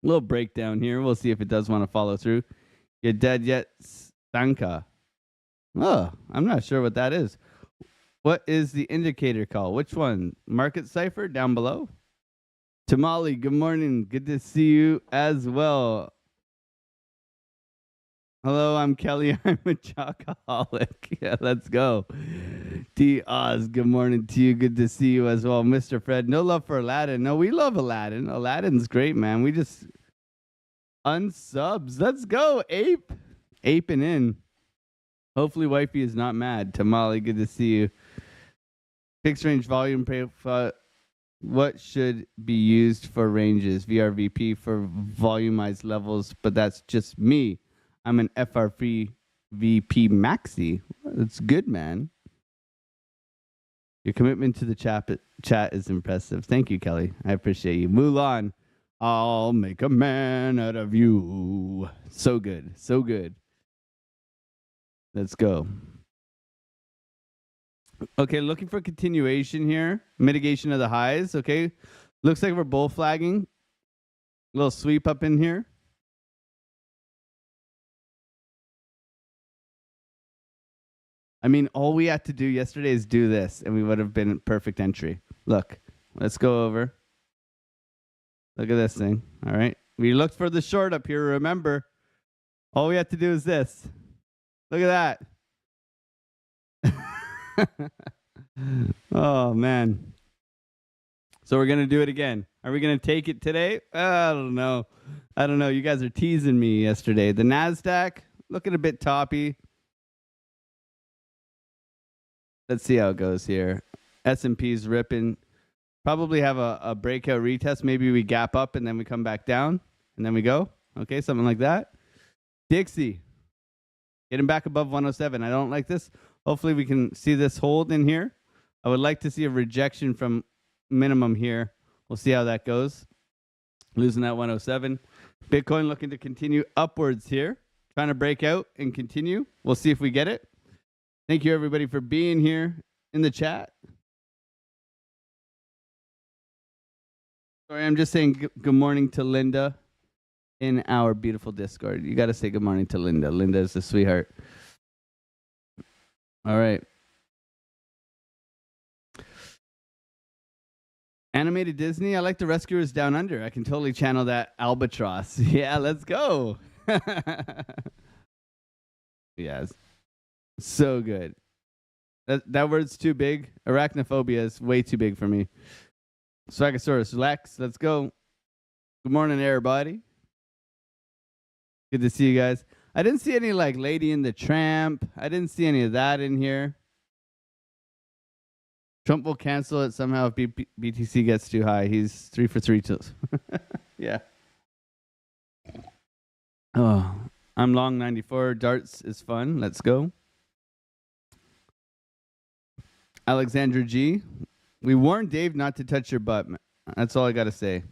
A little breakdown here. We'll see if it does want to follow through. You dead yet, Stanka? Oh, I'm not sure what that is. What is the indicator call? Which one? Market Cipher down below? Tamale, good morning. Good to see you as well. Hello, I'm Kelly. I'm a chocoholic. Yeah, let's go. D. Oz, good morning to you. Good to see you as well. Mr. Fred, no love for Aladdin. No, we love Aladdin. Aladdin's great, man. We just unsubs. Let's go, Ape. Aping in. Hopefully, Wifey is not mad. Tamale, good to see you. Fixed range volume profile. What should be used for ranges? VRVP for volumized levels, but that's just me. I'm an FRP VP Maxi. That's good, man. Your commitment to the chat is impressive. Thank you, Kelly. I appreciate you. Mulan, I'll make a man out of you. So good. Let's go. Okay, looking for continuation here. Mitigation of the highs, okay. Looks like we're bull flagging. A little sweep up in here. I mean, all we had to do yesterday is do this, and we would have been perfect entry. Look, let's go over. Look at this thing, all right? We looked for the short up here, remember. All we have to do is this. Look at that. Oh, man. So we're going to do it again. Are we going to take it today? I don't know. You guys are teasing me yesterday. The NASDAQ, looking a bit toppy. Let's see how it goes here. S&P's ripping. Probably have a breakout retest. Maybe we gap up and then we come back down. And then we go. Okay, something like that. Dixie. Getting back above 107. I don't like this. Hopefully we can see this hold in here. I would like to see a rejection from minimum here. We'll see how that goes. Losing that 107. Bitcoin looking to continue upwards here. Trying to break out and continue. We'll see if we get it. Thank you, everybody, for being here in the chat. Sorry, I'm just saying good morning to Linda in our beautiful Discord. You got to say good morning to Linda. Linda is a sweetheart. All right. Animated Disney. I like the Rescuers Down Under. I can totally channel that albatross. Yeah, let's go. Yes. So good. That word's too big. Arachnophobia is way too big for me. Swagasaurus, Lex, let's go. Good morning, everybody. Good to see you guys. I didn't see any like Lady in the Tramp. I didn't see any of that in here. Trump will cancel it somehow if BTC gets too high. He's 3 for 3 too. Yeah. Oh, I'm long 94. Darts is fun. Let's go. Alexandra G. We warned Dave not to touch your butt. That's all I got to say.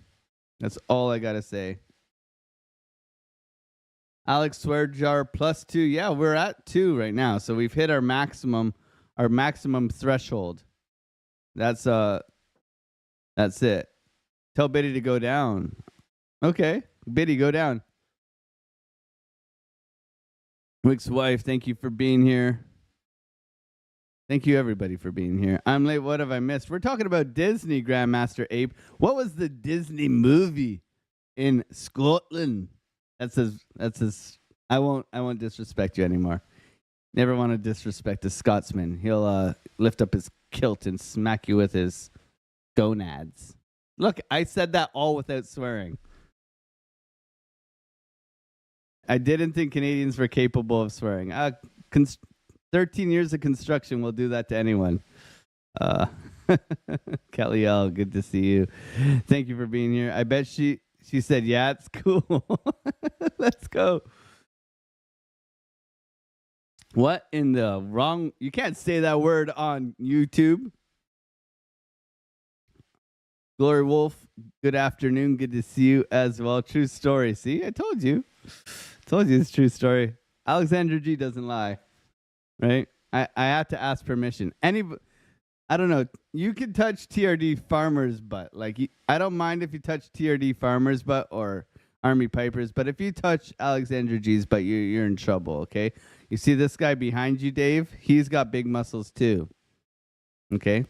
Alex Swearjar +2. Yeah, we're at 2 right now. So we've hit our maximum threshold. That's it. Tell Biddy to go down. Okay. Biddy, go down. Wick's wife, thank you for being here. Thank you, everybody, for being here. I'm late. What have I missed? We're talking about Disney, Grandmaster Ape. What was the Disney movie in Scotland? That's his. I won't disrespect you anymore. Never want to disrespect a Scotsman. He'll lift up his kilt and smack you with his gonads. Look, I said that all without swearing. I didn't think Canadians were capable of swearing. 13 years of construction will do that to anyone. Kelly L, good to see you. Thank you for being here. I bet she said, yeah, it's cool. Let's go. What in the wrong? You can't say that word on YouTube. Glory Wolf, good afternoon. Good to see you as well. True story. See, I told you. Told you it's true story. Alexander G doesn't lie. Right? I had to ask permission. I don't know. You can touch TRD Farmer's butt. Like, I don't mind if you touch TRD Farmer's butt or Army Piper's, but if you touch Alexander G's butt, you're in trouble, okay? You see this guy behind you, Dave? He's got big muscles too. Okay?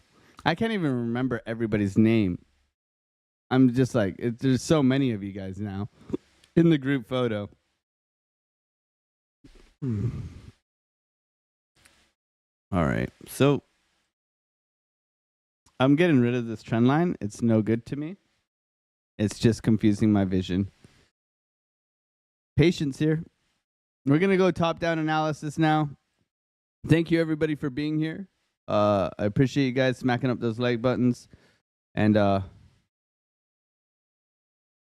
I can't even remember everybody's name. I'm just like, there's so many of you guys now in the group photo. All right, so I'm getting rid of this trend line. It's no good to me. It's just confusing my vision. Patience here. We're going to go top-down analysis now. Thank you, everybody, for being here. I appreciate you guys smacking up those like buttons. And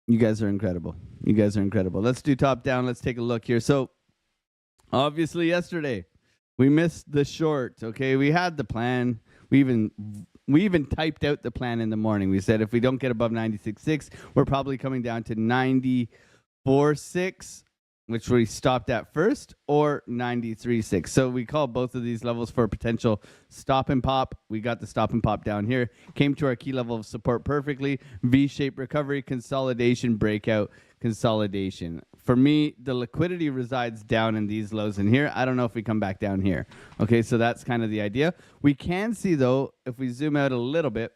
you guys are incredible. You guys are incredible. Let's do top-down. Let's take a look here. So, obviously, yesterday, we missed the short, okay? We had the plan. We even typed out the plan in the morning. We said if we don't get above 96.6, we're probably coming down to 94.6, which we stopped at first, or 93.6. So we call both of these levels for a potential stop and pop. We got the stop and pop down here. Came to our key level of support perfectly. V-shaped recovery, consolidation, breakout, consolidation. For me, the liquidity resides down in these lows in here. I don't know if we come back down here. Okay, so that's kind of the idea. We can see, though, if we zoom out a little bit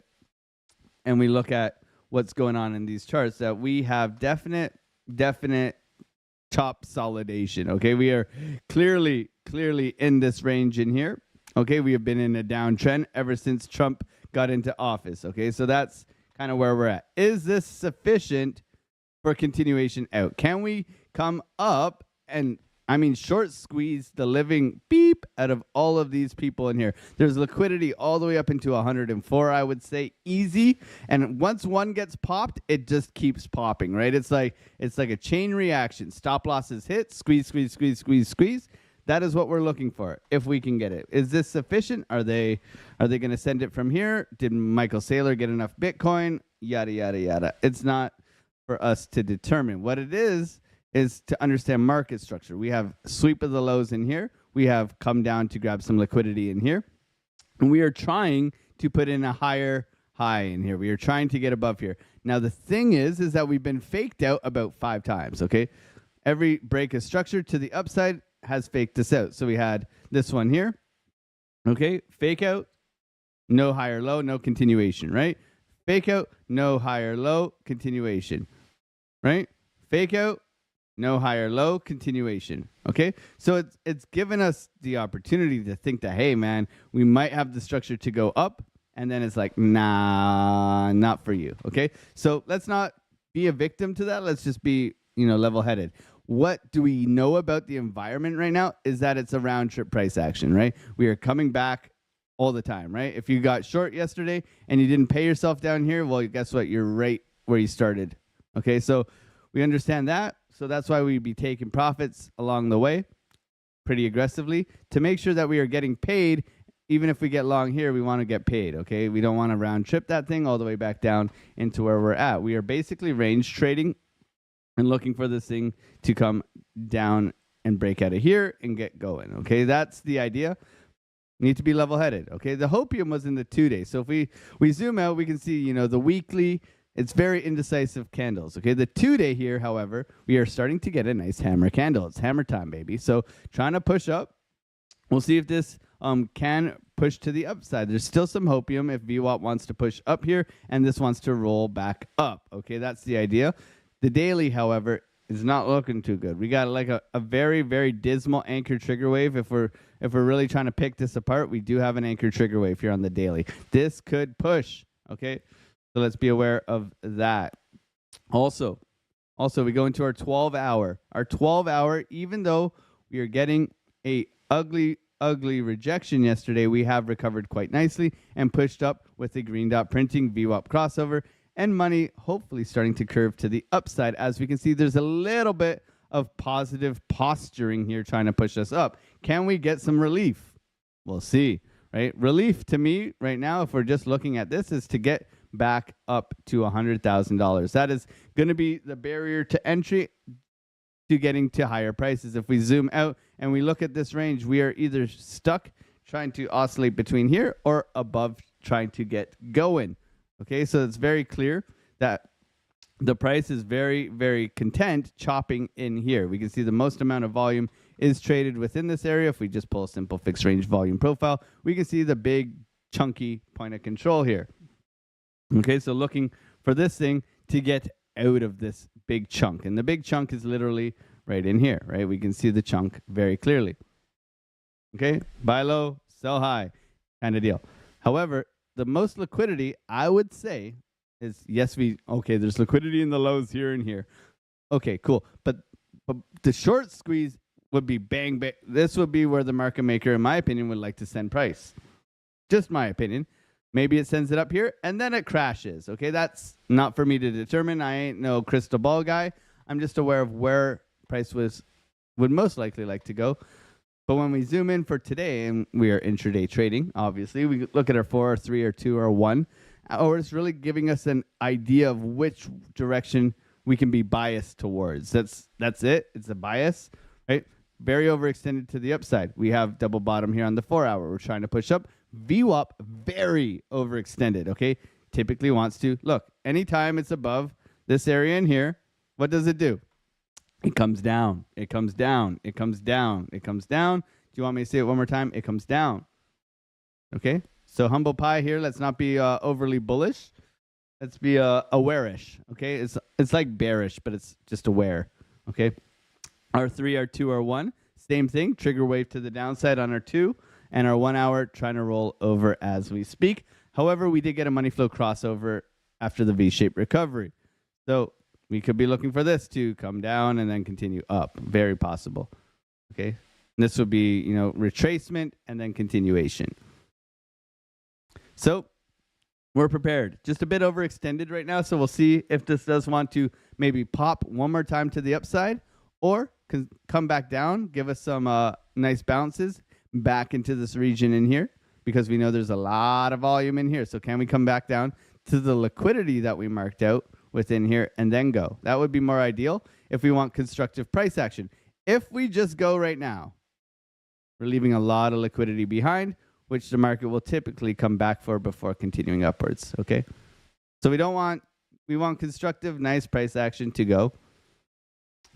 and we look at what's going on in these charts, that we have definite top solidation. Okay, we are clearly in this range in here. Okay, we have been in a downtrend ever since Trump got into office. Okay, so that's kind of where we're at. Is this sufficient for continuation out? Can we come up and, short squeeze the living beep out of all of these people in here? There's liquidity all the way up into 104, I would say, easy. And once one gets popped, it just keeps popping, right? It's like a chain reaction. Stop losses hit, squeeze. That is what we're looking for, if we can get it. Is this sufficient? Are they going to send it from here? Did Michael Saylor get enough Bitcoin? Yada, yada, yada. It's not for us to determine. What it is to understand market structure. We have sweep of the lows in here. We have come down to grab some liquidity in here. And we are trying to put in a higher high in here. We are trying to get above here. Now, the thing is that we've been faked out about 5 times, okay? Every break of structure to the upside has faked us out. So we had this one here, okay? Fake out, no higher low, no continuation, right? Fake out, no higher low, continuation, right? Fake out, no higher low, continuation. Okay, so it's given us the opportunity to think that, hey man, we might have the structure to go up, and then it's like, nah, not for you. Okay, so let's not be a victim to that. Let's just be, level-headed. What do we know about the environment right now is that it's a round trip price action, right? We are coming back all the time, right? If you got short yesterday and you didn't pay yourself down here, well, guess what? You're right where you started. Okay, so we understand that. So that's why we'd be taking profits along the way pretty aggressively to make sure that we are getting paid. Even if we get long here, we want to get paid, okay? We don't want to round trip that thing all the way back down into where we're at. We are basically range trading and looking for this thing to come down and break out of here and get going, okay? That's the idea. We need to be level-headed, okay? The hopium was in the 2 days. So if we zoom out, we can see, the weekly It's very indecisive candles. Okay, the 2-day here, however, we are starting to get a nice hammer candle. It's hammer time, baby. So trying to push up. We'll see if this can push to the upside. There's still some hopium if VWAP wants to push up here and this wants to roll back up. Okay, that's the idea. The daily, however, is not looking too good. We got like a very, very dismal anchor trigger wave. If we're really trying to pick this apart, we do have an anchor trigger wave here on the daily. This could push. Okay, so let's be aware of that. Also, we go into our 12-hour. Our 12-hour, even though we are getting a ugly rejection yesterday, we have recovered quite nicely and pushed up with a green dot printing VWAP crossover and money hopefully starting to curve to the upside. As we can see, there's a little bit of positive posturing here trying to push us up. Can we get some relief? We'll see, right? Relief to me right now, if we're just looking at this, is to get back up to $100,000. That is going to be the barrier to entry to getting to higher prices. If we zoom out and we look at this range, we are either stuck trying to oscillate between here or above trying to get going. Okay, so it's very clear that the price is very, very content chopping in here. We can see the most amount of volume is traded within this area. If we just pull a simple fixed range volume profile, we can see the big chunky point of control here. Okay, so looking for this thing to get out of this big chunk. And the big chunk is literally right in here, right? We can see the chunk very clearly. Okay, buy low, sell high kind of deal. However, the most liquidity, I would say, is there's liquidity in the lows here and here. Okay, cool. But the short squeeze would be bang, bang. This would be where the market maker, in my opinion, would like to send price. Just my opinion. Maybe it sends it up here and then it crashes. Okay, that's not for me to determine. I ain't no crystal ball guy. I'm just aware of where price would most likely like to go. But when we zoom in for today, and we are intraday trading, obviously, we look at our 4 or 3 or 2 or 1, or it's really giving us an idea of which direction we can be biased towards. That's it. It's a bias, right? Very overextended to the upside. We have double bottom here on the 4-hour. We're trying to push up. VWAP, very overextended, okay? Typically wants to, look, anytime it's above this area in here, what does it do? It comes down. It comes down. It comes down. It comes down. Do you want me to say it one more time? It comes down. Okay? So humble pie here. Let's not be overly bullish. Let's be aware-ish. Okay? It's like bearish, but it's just aware. Okay? Our 3, our 2, our 1. Same thing. Trigger wave to the downside on our 2. And our 1-hour trying to roll over as we speak. However, we did get a money flow crossover after the V-shaped recovery. So we could be looking for this to come down and then continue up. Very possible. Okay. And this would be, retracement and then continuation. So we're prepared. Just a bit overextended right now. So we'll see if this does want to maybe pop one more time to the upside or come back down, give us some nice bounces back into this region in here because we know there's a lot of volume in here. So can we come back down to the liquidity that we marked out within here and then go? That would be more ideal if we want constructive price action. If we just go right now, we're leaving a lot of liquidity behind, which the market will typically come back for before continuing upwards. Okay. So we want constructive, nice price action to go.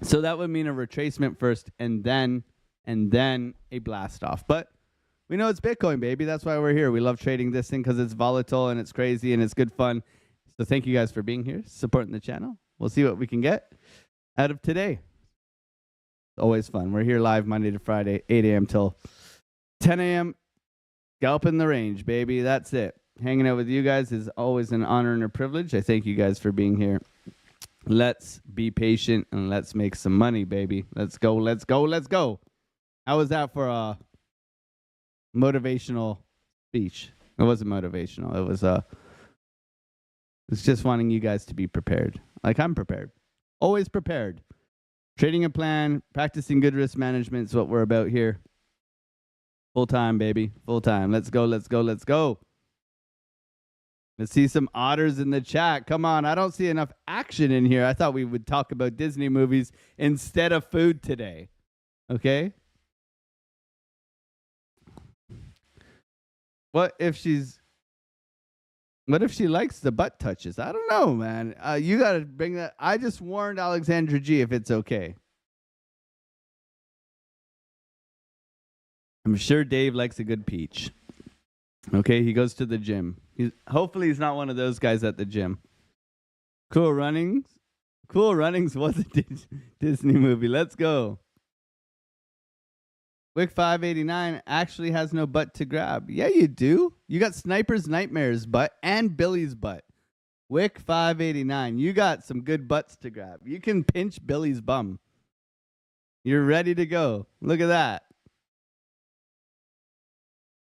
So that would mean a retracement first and then a blast off. But we know it's Bitcoin, baby. That's why we're here. We love trading this thing because it's volatile and it's crazy and it's good fun. So thank you guys for being here, supporting the channel. We'll see what we can get out of today. Always fun. We're here live Monday to Friday, 8 a.m. till 10 a.m. Scalping the range, baby. That's it. Hanging out with you guys is always an honor and a privilege. I thank you guys for being here. Let's be patient and let's make some money, baby. Let's go, let's go, let's go. How was that for a motivational speech? It wasn't motivational. It was it's just wanting you guys to be prepared. Like I'm prepared. Always prepared. Trading a plan, practicing good risk management is what we're about here. Full time, baby. Full time. Let's go, let's go, let's go. Let's see some otters in the chat. Come on. I don't see enough action in here. I thought we would talk about Disney movies instead of food today. Okay? What if she's What if she likes the butt touches? I don't know, man. You got to bring that. I just warned Alexandra G if it's okay. I'm sure Dave likes a good peach. Okay, he goes to the gym. Hopefully he's not one of those guys at the gym. Cool Runnings. Cool Runnings was a Disney movie. Let's go. Wick 589 actually has no butt to grab. Yeah, you do. You got Sniper's Nightmares butt and Billy's butt. Wick 589. You got some good butts to grab. You can pinch Billy's bum. You're ready to go. Look at that.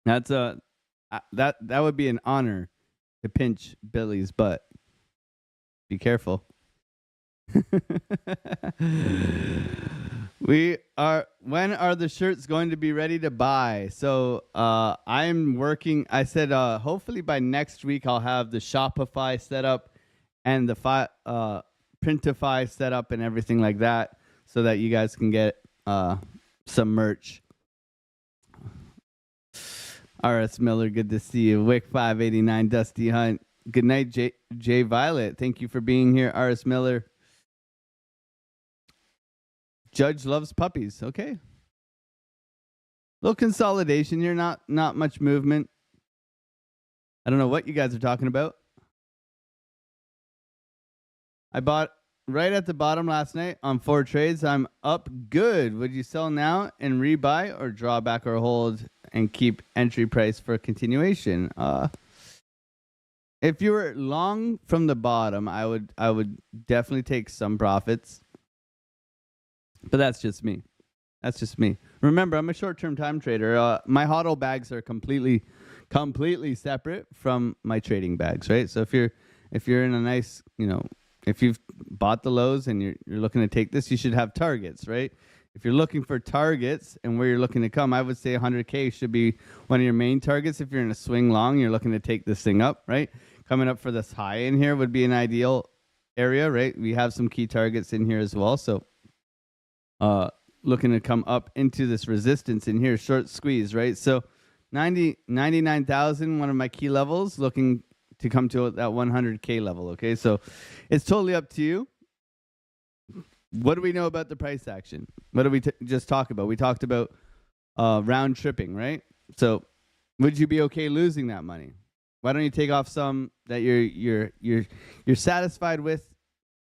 That's that would be an honor to pinch Billy's butt. Be careful. When are the shirts going to be ready to buy? So I'm working. I said hopefully by next week I'll have the Shopify set up and the Printify set up and everything like that, so that you guys can get some merch. RS Miller, good to see you. Wick 589, Dusty Hunt. Good night, J Violet. Thank you for being here, RS Miller. Judge loves puppies. Okay. Little consolidation here, not much movement. I don't know what you guys are talking about. I bought right at the bottom last night on 4 trades. I'm up good. Would you sell now and rebuy, or draw back or hold and keep entry price for continuation? If you were long from the bottom, I would definitely take some profits. But that's just me. That's just me. Remember, I'm a short-term time trader. My HODL bags are completely separate from my trading bags, right? So if you're in a nice, if you've bought the lows and you're looking to take this, you should have targets, right? If you're looking for targets and where you're looking to come, I would say 100K should be one of your main targets. If you're in a swing long, you're looking to take this thing up, right? Coming up for this high in here would be an ideal area, right? We have some key targets in here as well. So looking to come up into this resistance in here, short squeeze, right? So 99,000, one of my key levels, looking to come to that 100K level, okay? So it's totally up to you. What do we know about the price action? What did we just talk about? We talked about round tripping, right? So would you be okay losing that money? Why don't you take off some that you're satisfied with,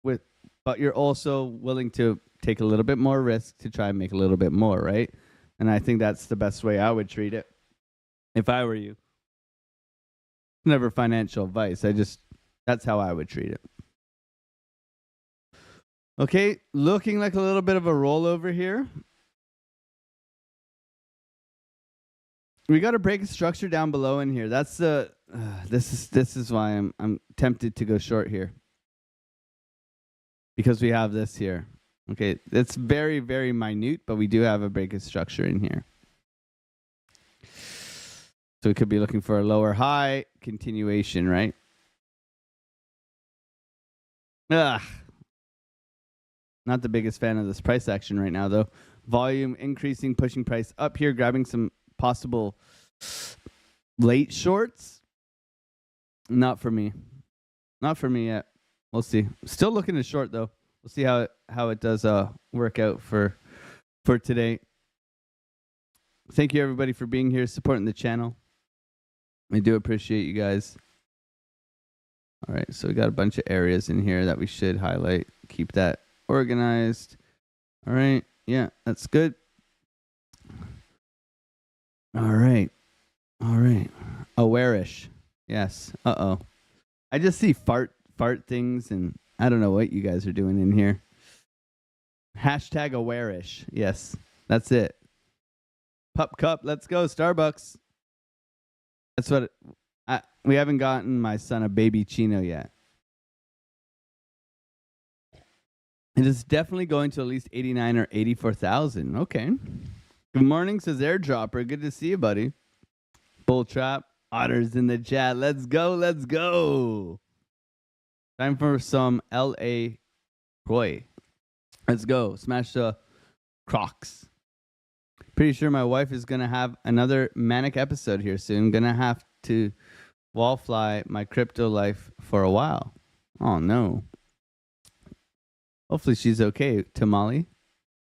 but you're also willing to take a little bit more risk to try and make a little bit more, right? And I think that's the best way I would treat it if I were you. Never financial advice. That's how I would treat it. Okay, looking like a little bit of a rollover here. We got to break a structure down below in here. That's the this is why I'm tempted to go short here. Because we have this here. Okay, it's very, very minute, but we do have a break of structure in here. So we could be looking for a lower high continuation, right? Not the biggest fan of this price action right now, though. Volume increasing, pushing price up here, grabbing some possible late shorts. Not for me. Not for me yet. We'll see. Still looking to short, though. We'll see how it does work out for today. Thank you, everybody, for being here, supporting the channel. I do appreciate you guys. All right, so we got a bunch of areas in here that we should highlight. Keep that organized. All right, yeah, that's good. All right. Aware-ish. Yes. Uh-oh. I just see fart things, and I don't know what you guys are doing in here. Hashtag aware-ish. Yes, that's it. Pup cup, let's go, Starbucks. That's what we haven't gotten my son a baby chino yet. It is definitely going to at least 89 or 84,000. Okay. Good morning, says Airdropper. Good to see you, buddy. Bull Trap. Otters in the chat. Let's go. Let's go. Time for some L.A. Croy. Let's go. Smash the Crocs. Pretty sure my wife is going to have another manic episode here soon. Going to have to wallfly my crypto life for a while. Oh no. Hopefully she's okay, Tamale.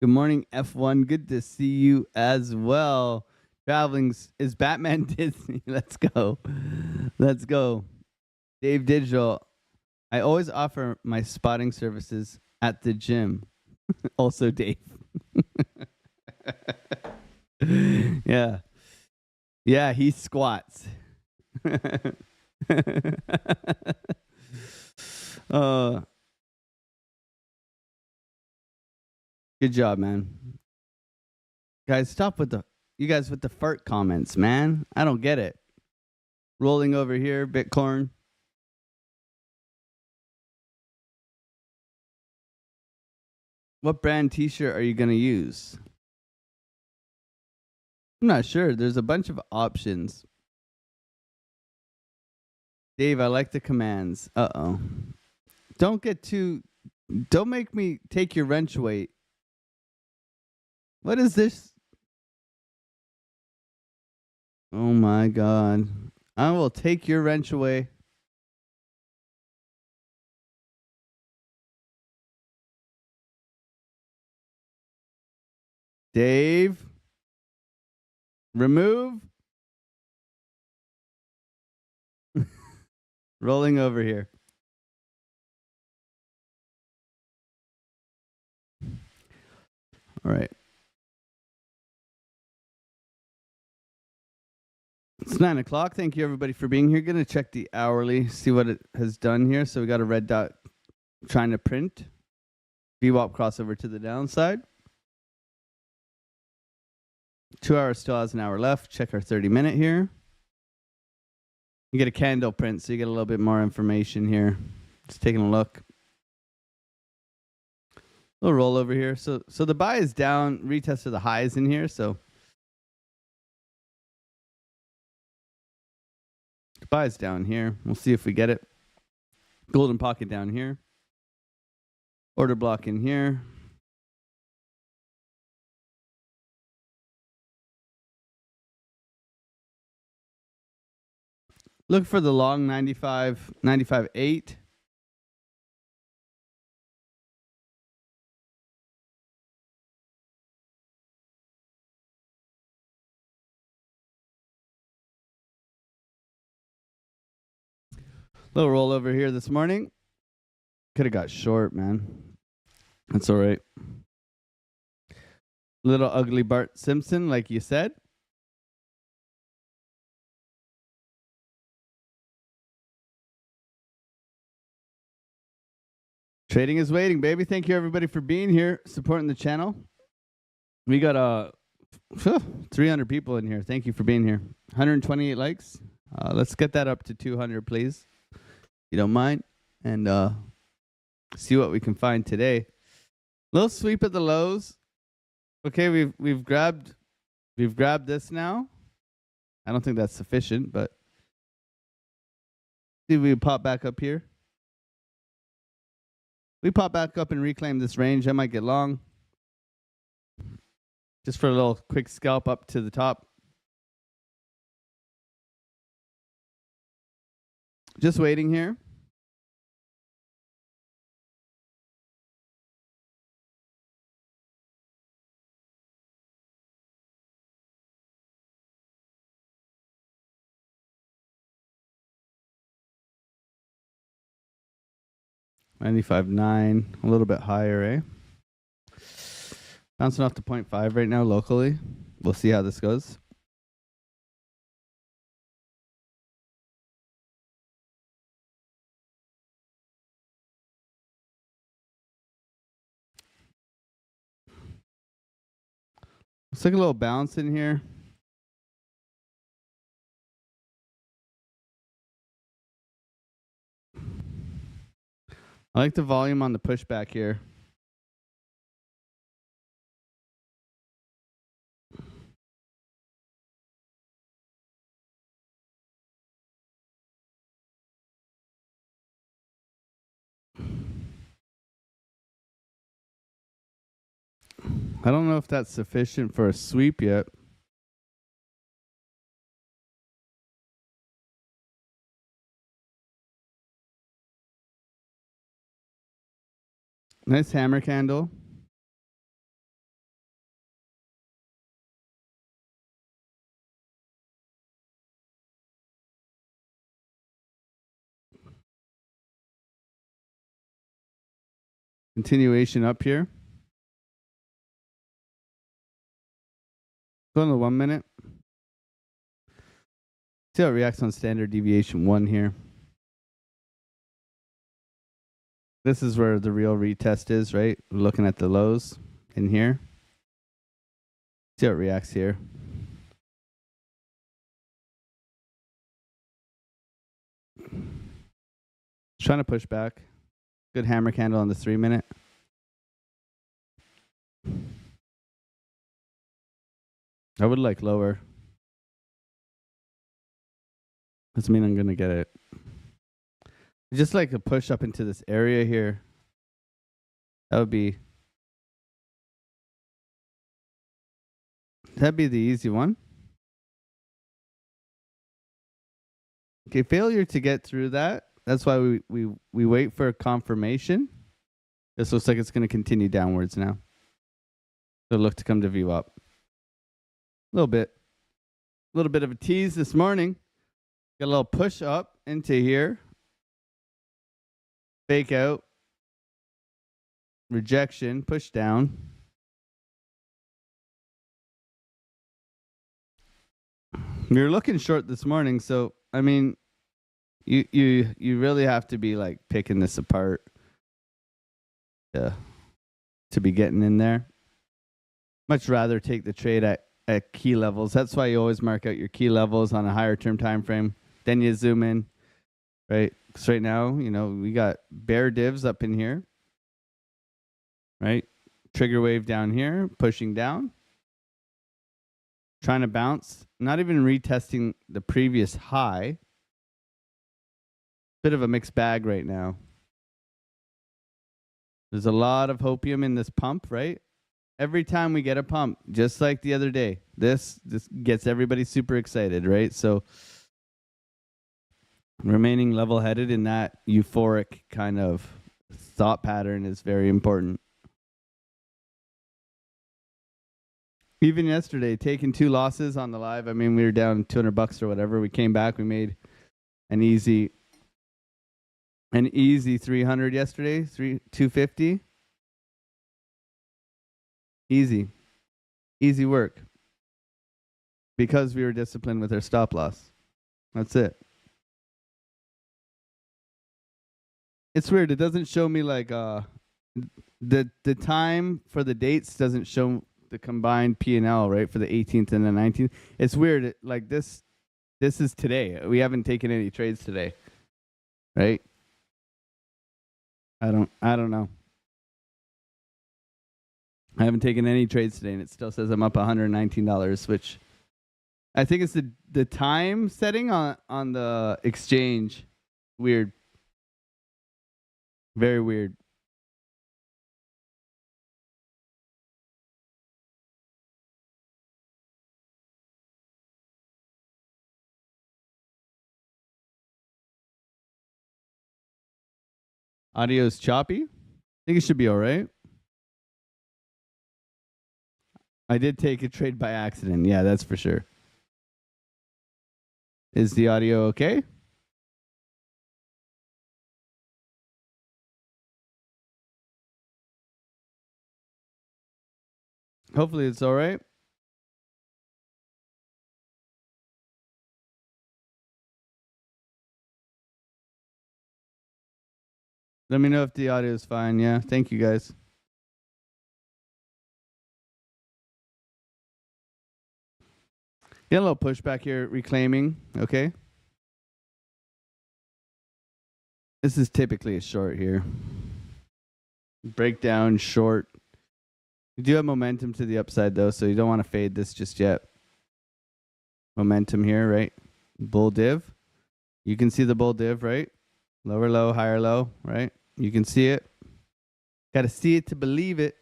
Good morning, F1. Good to see you as well. Traveling is Batman Disney. Let's go. Let's go. Dave Digital. I always offer my spotting services at the gym. Also, Dave. Yeah. Yeah, he squats. Good job, man. Guys, stop with you guys with the fart comments, man. I don't get it. Rolling over here, Bitcoin. What brand t-shirt are you going to use? I'm not sure. There's a bunch of options. Dave, I like the commands. Uh-oh. Don't make me take your wrench weight. What is this? Oh my God. I will take your wrench away. Dave. Remove. Rolling over here. All right. It's 9 o'clock. Thank you, everybody, for being here. Going to check the hourly, see what it has done here. So we got a red dot trying to print. VWAP crossover to the downside. 2 hours still has an hour left. Check our 30-minute here. You get a candle print, so you get a little bit more information here. Just taking a look. A little roll over here. So the buy is down. Retest of the highs in here. So the buy is down here. We'll see if we get it. Golden pocket down here. Order block in here. Look for the long 95.8. Little roll over here this morning. Could have got short, man. That's all right. Little ugly Bart Simpson, like you said. Trading is waiting, baby. Thank you, everybody, for being here, supporting the channel. We got 300 people in here. Thank you for being here. 128 likes. Let's get that up to 200, please. If you don't mind. And see what we can find today. Little sweep at the lows. Okay, we've grabbed this now. I don't think that's sufficient, but see if we pop back up here. We pop back up and reclaim this range. I might get long. Just for a little quick scalp up to the top. Just waiting here. $95.9, a little bit higher, eh? Bouncing off to 0.5 right now locally. We'll see how this goes. Let's take a little bounce in here. I like the volume on the pushback here. I don't know if that's sufficient for a sweep yet. Nice hammer candle. Continuation up here. Go on the 1 minute. See how it reacts on standard deviation 1 here. This is where the real retest is, right? We're looking at the lows in here. See how it reacts here. Trying to push back. Good hammer candle on the 3 minute. I would like lower. Doesn't mean I'm going to get it. Just like a push up into this area here. That'd be the easy one. Okay, failure to get through that. That's why we wait for a confirmation. This looks like it's going to continue downwards now. So look to come to view up. A little bit of a tease this morning. Got a little push up into here. Fake out. Rejection. Push down. We were looking short this morning, so I mean, you really have to be like picking this apart to be getting in there. Much rather take the trade at key levels. That's why you always mark out your key levels on a higher term time frame. Then you zoom in, right? Because right now, you know, we got bear divs up in here, right? Trigger wave down here, pushing down, trying to bounce, not even retesting the previous high. Bit of a mixed bag right now. There's a lot of hopium in this pump, right? Every time we get a pump, just like the other day, this gets everybody super excited, right? So remaining level-headed in that euphoric kind of thought pattern is very important. Even yesterday, taking 2 losses on the live. I mean, we were down $200 or whatever. We came back. We made an easy 300 yesterday. 250. Easy work. Because we were disciplined with our stop loss. That's it. It's weird. It doesn't show me like the time for the dates doesn't show the combined P&L, right, for the 18th and the 19th. It's weird. Like this is today. We haven't taken any trades today. Right? I don't know. I haven't taken any trades today, and it still says I'm up $119, which I think it's the time setting on the exchange. Weird. Very weird. Audio's choppy. I think it should be all right. I did take a trade by accident. Yeah, that's for sure. Is the audio okay? Hopefully it's all right. Let me know if the audio is fine. Yeah, thank you guys. Yeah, a little pushback here, reclaiming. Okay. This is typically a short here. Breakdown, short. You do have momentum to the upside, though, so you don't want to fade this just yet. Momentum here, right? Bull div. You can see the bull div, right? Lower low, higher low, right? You can see it. Got to see it to believe it.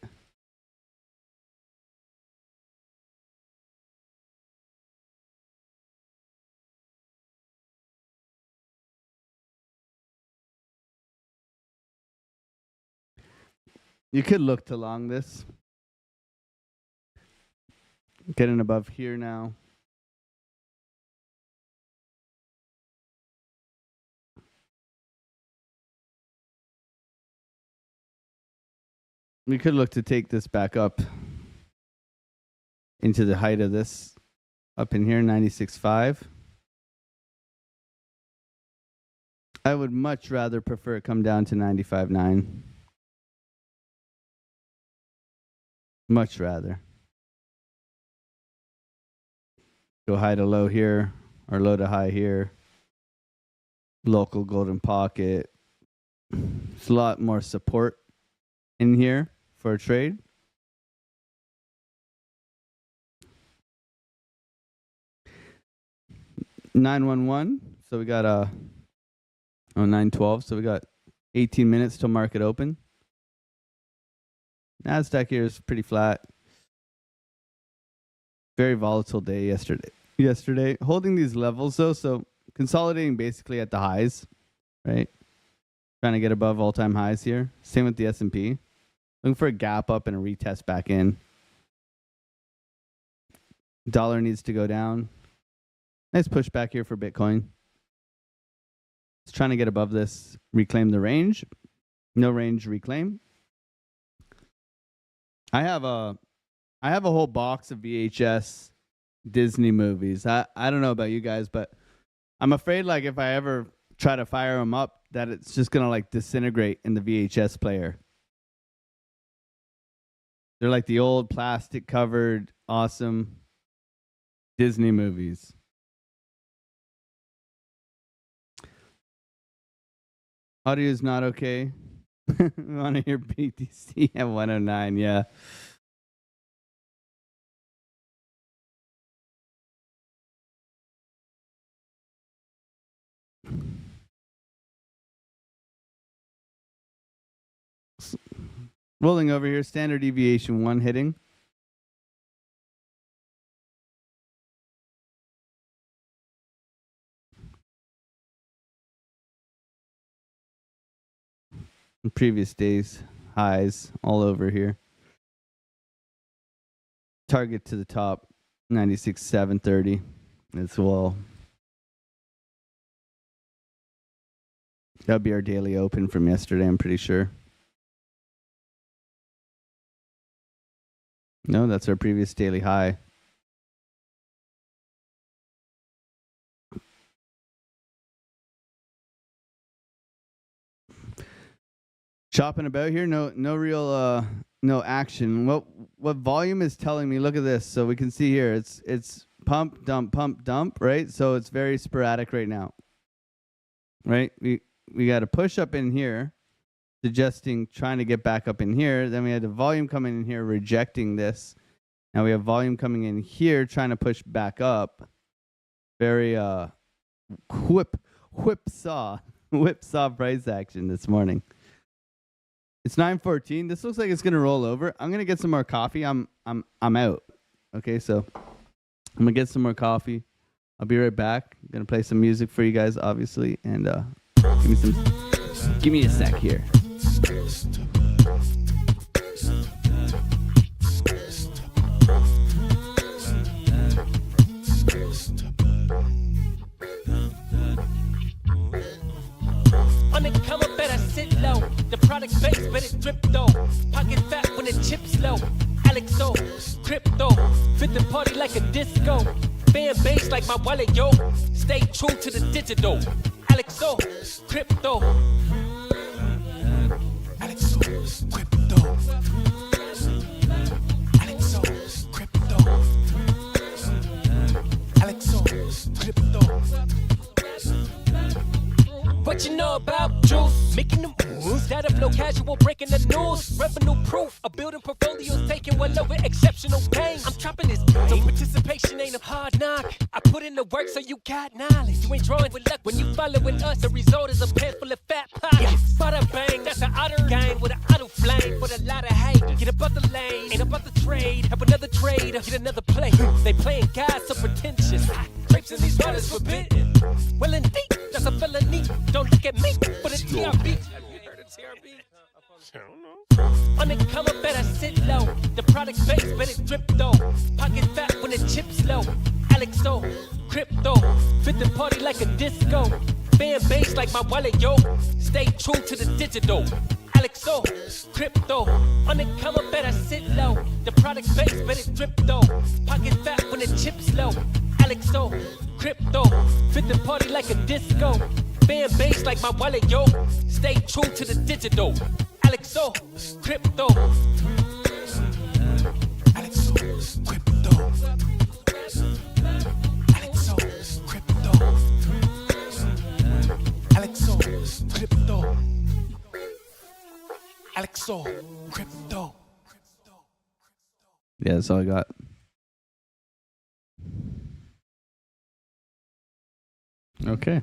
You could look to long this. Getting above here now. We could look to take this back up into the height of this up in here, 96.5. I would much rather prefer it come down to 95.9. Much rather. Go high to low here or low to high here. Local golden pocket. There's a lot more support in here for a trade. $911. So we got 912. So we got 18 minutes till market open. Nasdaq here is pretty flat. Very volatile day yesterday. Holding these levels though, so consolidating basically at the highs, right? Trying to get above all-time highs here. Same with the S&P. Looking for a gap up and a retest back in. Dollar needs to go down. Nice pushback here for Bitcoin. It's trying to get above this, reclaim the range. No range, reclaim. I have a whole box of VHS Disney movies. I don't know about you guys, but I'm afraid like if I ever try to fire them up, that it's just gonna like disintegrate in the VHS player. They're like the old plastic covered, awesome Disney movies. Audio is not okay. We want to hear BTC at 109, yeah. Rolling over here, standard deviation 1 hitting. Previous days, highs all over here. Target to the top, 96,730 as well. That'll be our daily open from yesterday, I'm pretty sure. No, that's our previous daily high. Chopping about here, no real no action. What volume is telling me? Look at this. So we can see here it's pump, dump, right? So it's very sporadic right now. Right? We got a push up in here, suggesting trying to get back up in here. Then we had the volume coming in here rejecting this. Now we have volume coming in here trying to push back up. Very whipsaw price action this morning. It's 9:14. This looks like it's gonna roll over. I'm gonna get some more coffee. I'm out. Okay, so I'm gonna get some more coffee. I'll be right back. I'm gonna play some music for you guys, obviously, and give me a sec here. On the come up, better sit low. The product base, but it drip though. Pocket fat when the chips low. Alexo, crypto, fit the party like a disco. Fan base like my wallet, yo. Stay true to the digital. Alexo, crypto. Alexo, crypto. Alexo, crypto. Alexo, crypto. What you know about juice? Making them moves. That flow casual, breaking the news. Revenue proof. A building portfolios taking well over exceptional gain. I'm chopping this. So participation ain't a hard knock. I put in the work so you got knowledge. You ain't drawing with luck when you following us. The result is a pan full of fat pockets. Bada bang, that's an outer game with an auto flame. For a lot of hate. Get above the lane, ain't about the trade. Have another trade, get another play. They playing God so pretentious. Grapes in these waters forbidden. Well indeed, that's a felony. Don't look at me for the TRB. Have you heard of TRB? On the come up, better sit low. The product base, better drip though. Pocket fat when the chips low. Alexo, crypto, fit the party like a disco. Band bass like my wallet, yo. Stay true to the digital. Alexo, crypto, on the come up, better sit low. The product base, better drip though. Pocket fat when the chips low. Alexo, crypto, fit the party like a disco. Band bass like my wallet, yo. Stay true to the digital. Alexo, crypto. Alexo, crypto. Alexo, crypto. Alexo, crypto. Alexo, crypto. Yeah, that's all I got. Okay.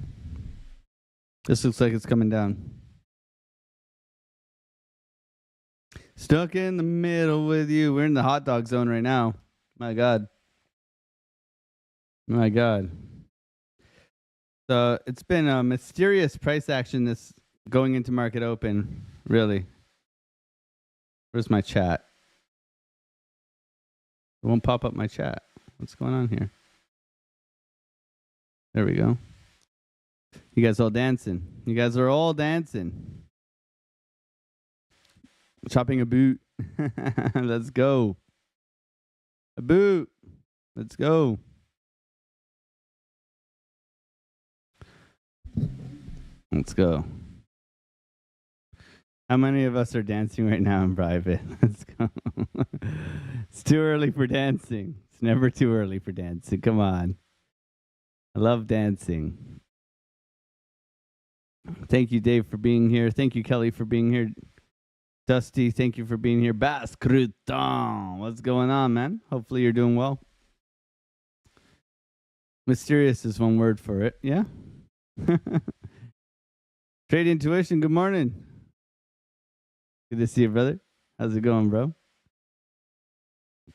This looks like it's coming down. Stuck in the middle with you. We're in the hot dog zone right now. My God. My God. So it's been a mysterious price action this going into market open. Really. Where's my chat? It won't pop up my chat. What's going on here? There we go. You guys all dancing. You guys are all dancing. Chopping a boot. Let's go. A boot. Let's go. Let's go. How many of us are dancing right now in private? Let's go. It's too early for dancing. It's never too early for dancing. Come on. I love dancing. Thank you, Dave, for being here. Thank you, Kelly, for being here. Dusty, thank you for being here. Bass Crouton. What's going on, man? Hopefully you're doing well. Mysterious is one word for it. Yeah? Trade Intuition, good morning. Good to see you, brother. How's it going, bro?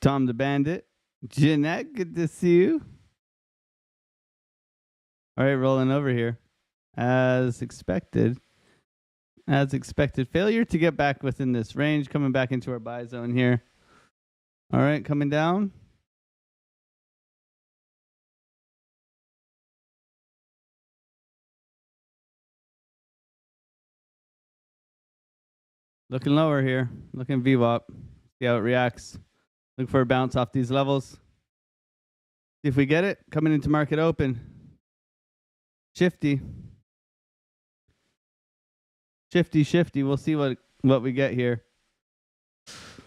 Tom the Bandit. Jeanette, good to see you. All right, rolling over here. As expected. As expected. Failure to get back within this range. Coming back into our buy zone here. All right, coming down. Looking lower here. Looking VWAP. See how it reacts. Look for a bounce off these levels. See if we get it. Coming into market open. Shifty. Shifty. We'll see what we get here.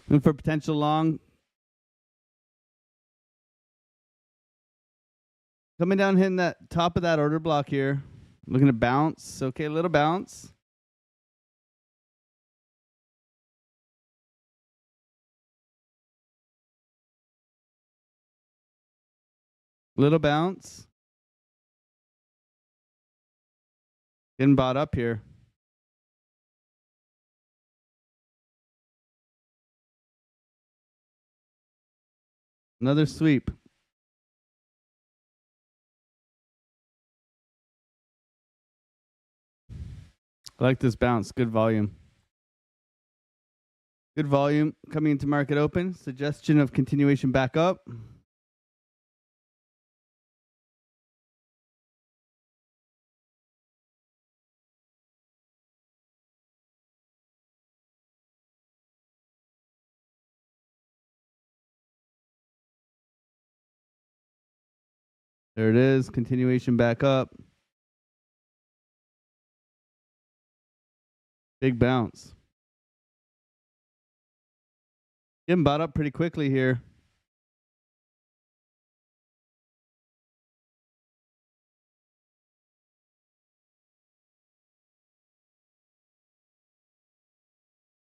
Looking for potential long. Coming down, hitting that top of that order block here. Looking to bounce. Okay, a little bounce. Little bounce. Getting bought up here. Another sweep. I like this bounce. Good volume. Good volume coming into market open. Suggestion of continuation back up. There it is. Continuation back up. Big bounce. Getting bought up pretty quickly here.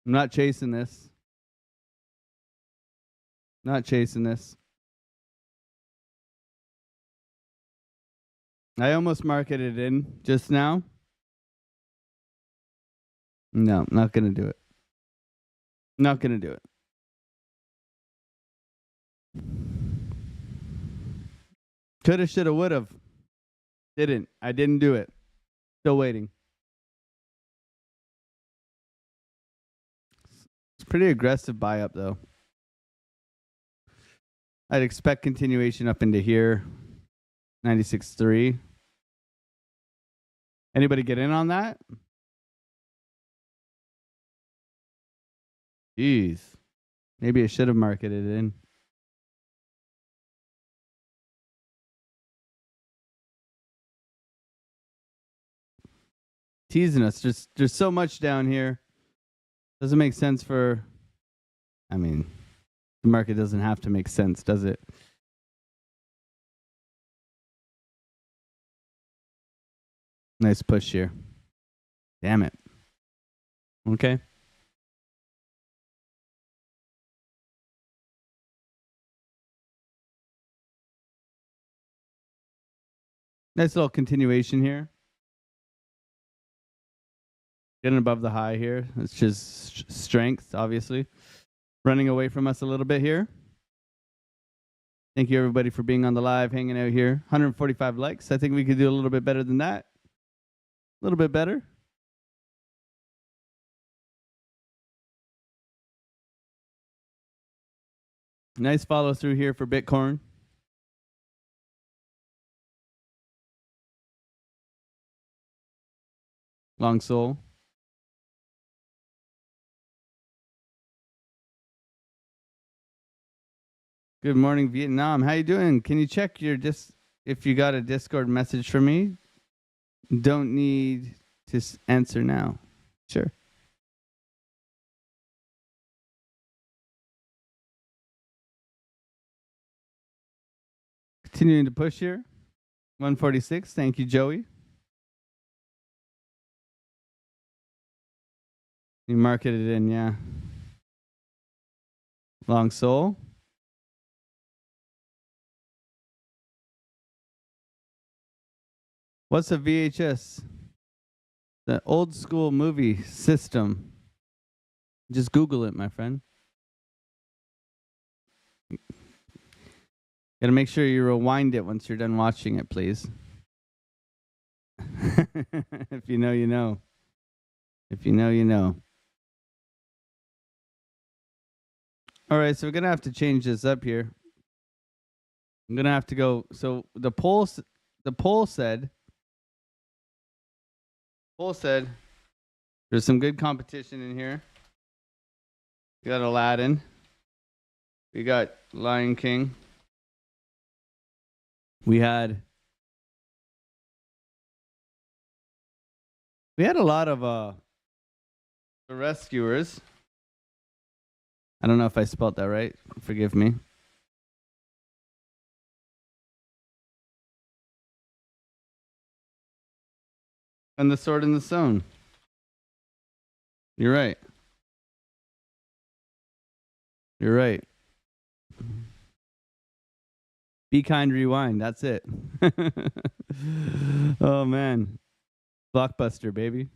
I'm not chasing this. Not chasing this. I almost marketed in just now. No, not going to do it. Not going to do it. Coulda, shoulda, woulda. Didn't. I didn't do it. Still waiting. pretty aggressive buy up though. I'd expect continuation up into here. 96.3. Anybody get in on that? Jeez. Maybe I should have marketed it in. Teasing us. There's so much down here. Doesn't make sense for... I mean, the market doesn't have to make sense, does it? Nice push here. Damn it. Okay. Nice little continuation here. Getting above the high here. It's just strength, obviously. Running away from us a little bit here. Thank you, everybody, for being on the live, hanging out here. 145 likes. I think we could do a little bit better than that. A little bit better. Nice follow through here for Bitcoin. Long Soul. Good morning, Vietnam. How you doing? Can you check your if you got a Discord message from me? Don't need to answer now. Sure. Continuing to push here. 146. Thank you, Joey. You marketed it in, yeah. Long Soul. What's a VHS? The old school movie system. Just Google it, my friend. Gotta make sure you rewind it once you're done watching it, please. If you know, you know. If you know, you know. All right, so we're gonna have to change this up here. I'm gonna have to go. So the poll said there's some good competition in here. We got Aladdin. We got Lion King. We had a lot of the rescuers. I don't know if I spelled that right. Forgive me. And the Sword in the Stone. You're right. You're right. Be Kind Rewind. That's it. Oh, man. Blockbuster, baby.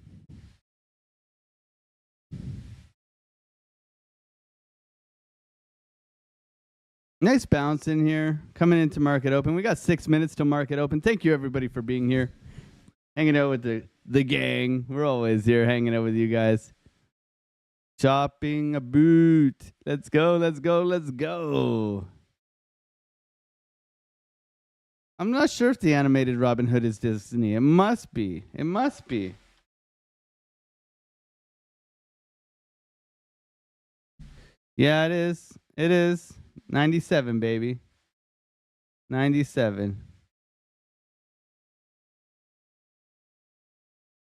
Nice bounce in here. Coming into market open. We got 6 minutes till market open. Thank you, everybody, for being here. Hanging out with the gang. We're always here hanging out with you guys. Chopping a boot. Let's go, let's go, let's go. I'm not sure if the animated Robin Hood is Disney. It must be. It must be. Yeah, it is. It is. 97, baby. 97.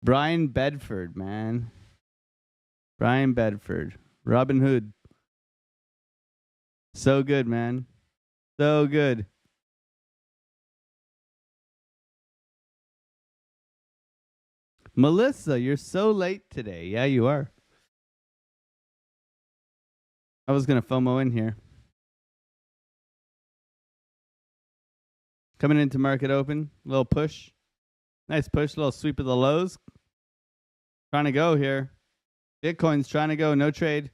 Brian Bedford, man. Brian Bedford. Robin Hood. So good, man. So good. Melissa, you're so late today. Yeah, you are. I was going to FOMO in here. Coming into market open. Little push. Nice push. Little sweep of the lows. Trying to go here. Bitcoin's trying to go. No trade.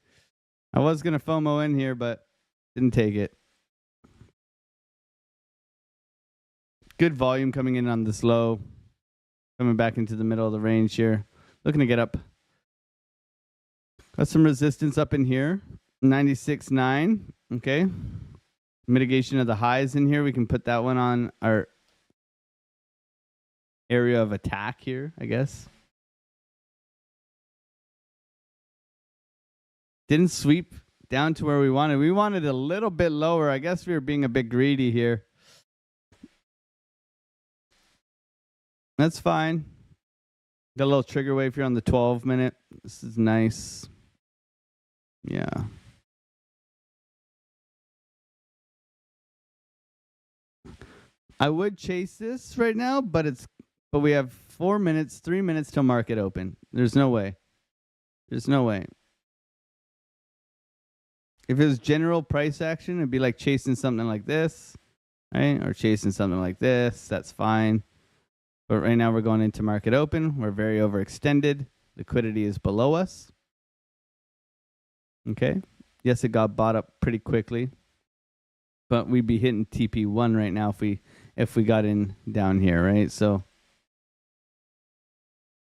I was going to FOMO in here, but didn't take it. Good volume coming in on this low. Coming back into the middle of the range here. Looking to get up Got some resistance up in here. 96.9. Okay. Mitigation of the highs in here. We can put that one on our area of attack here, I guess. Didn't sweep down to where we wanted. We wanted a little bit lower. I guess we were being a bit greedy here. That's fine. Got a little trigger wave here on the 12-minute. This is nice. Yeah. I would chase this right now, but we have 4 minutes, 3 minutes till market open. There's no way. There's no way. If it was general price action, it'd be like chasing something like this, right? Or chasing something like this. That's fine. But right now we're going into market open. We're very overextended. Liquidity is below us. Okay. Yes, it got bought up pretty quickly. But we'd be hitting TP1 right now if we got in down here, right? So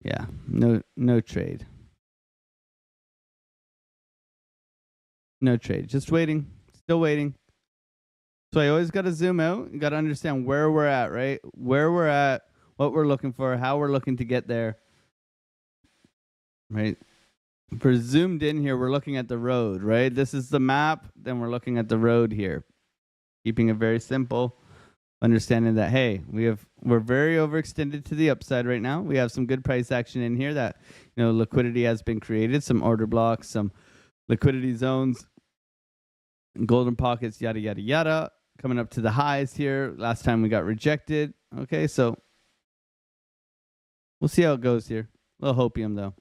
yeah, no trade. No trade. Just waiting. Still waiting. So I always got to zoom out. You got to understand where we're at, right? Where we're at, what we're looking for, how we're looking to get there. Right? If we're zoomed in here, we're looking at the road, right? This is the map. Then we're looking at the road here. Keeping it very simple. Understanding that, hey, we're very overextended to the upside right now. We have some good price action in here that, liquidity has been created, some order blocks, some liquidity zones, golden pockets, yada, yada, yada. Coming up to the highs here. Last time we got rejected. Okay, so we'll see how it goes here. A little hopium, though.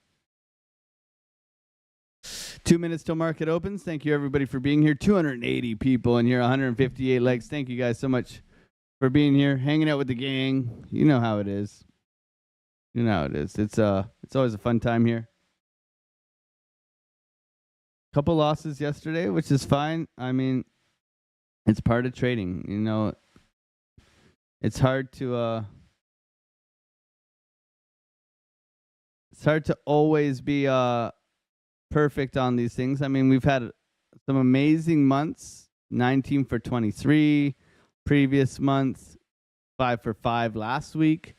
2 minutes till market opens. Thank you, everybody, for being here. 280 people in here, 158 likes. Thank you guys so much for being here, hanging out with the gang. You know how it is. You know how it is. It's always a fun time here. Couple losses yesterday, which is fine. I mean, it's part of trading. It's hard to always be perfect on these things. I mean, we've had some amazing months. 19 for 23 previous month, 5 for 5 last week.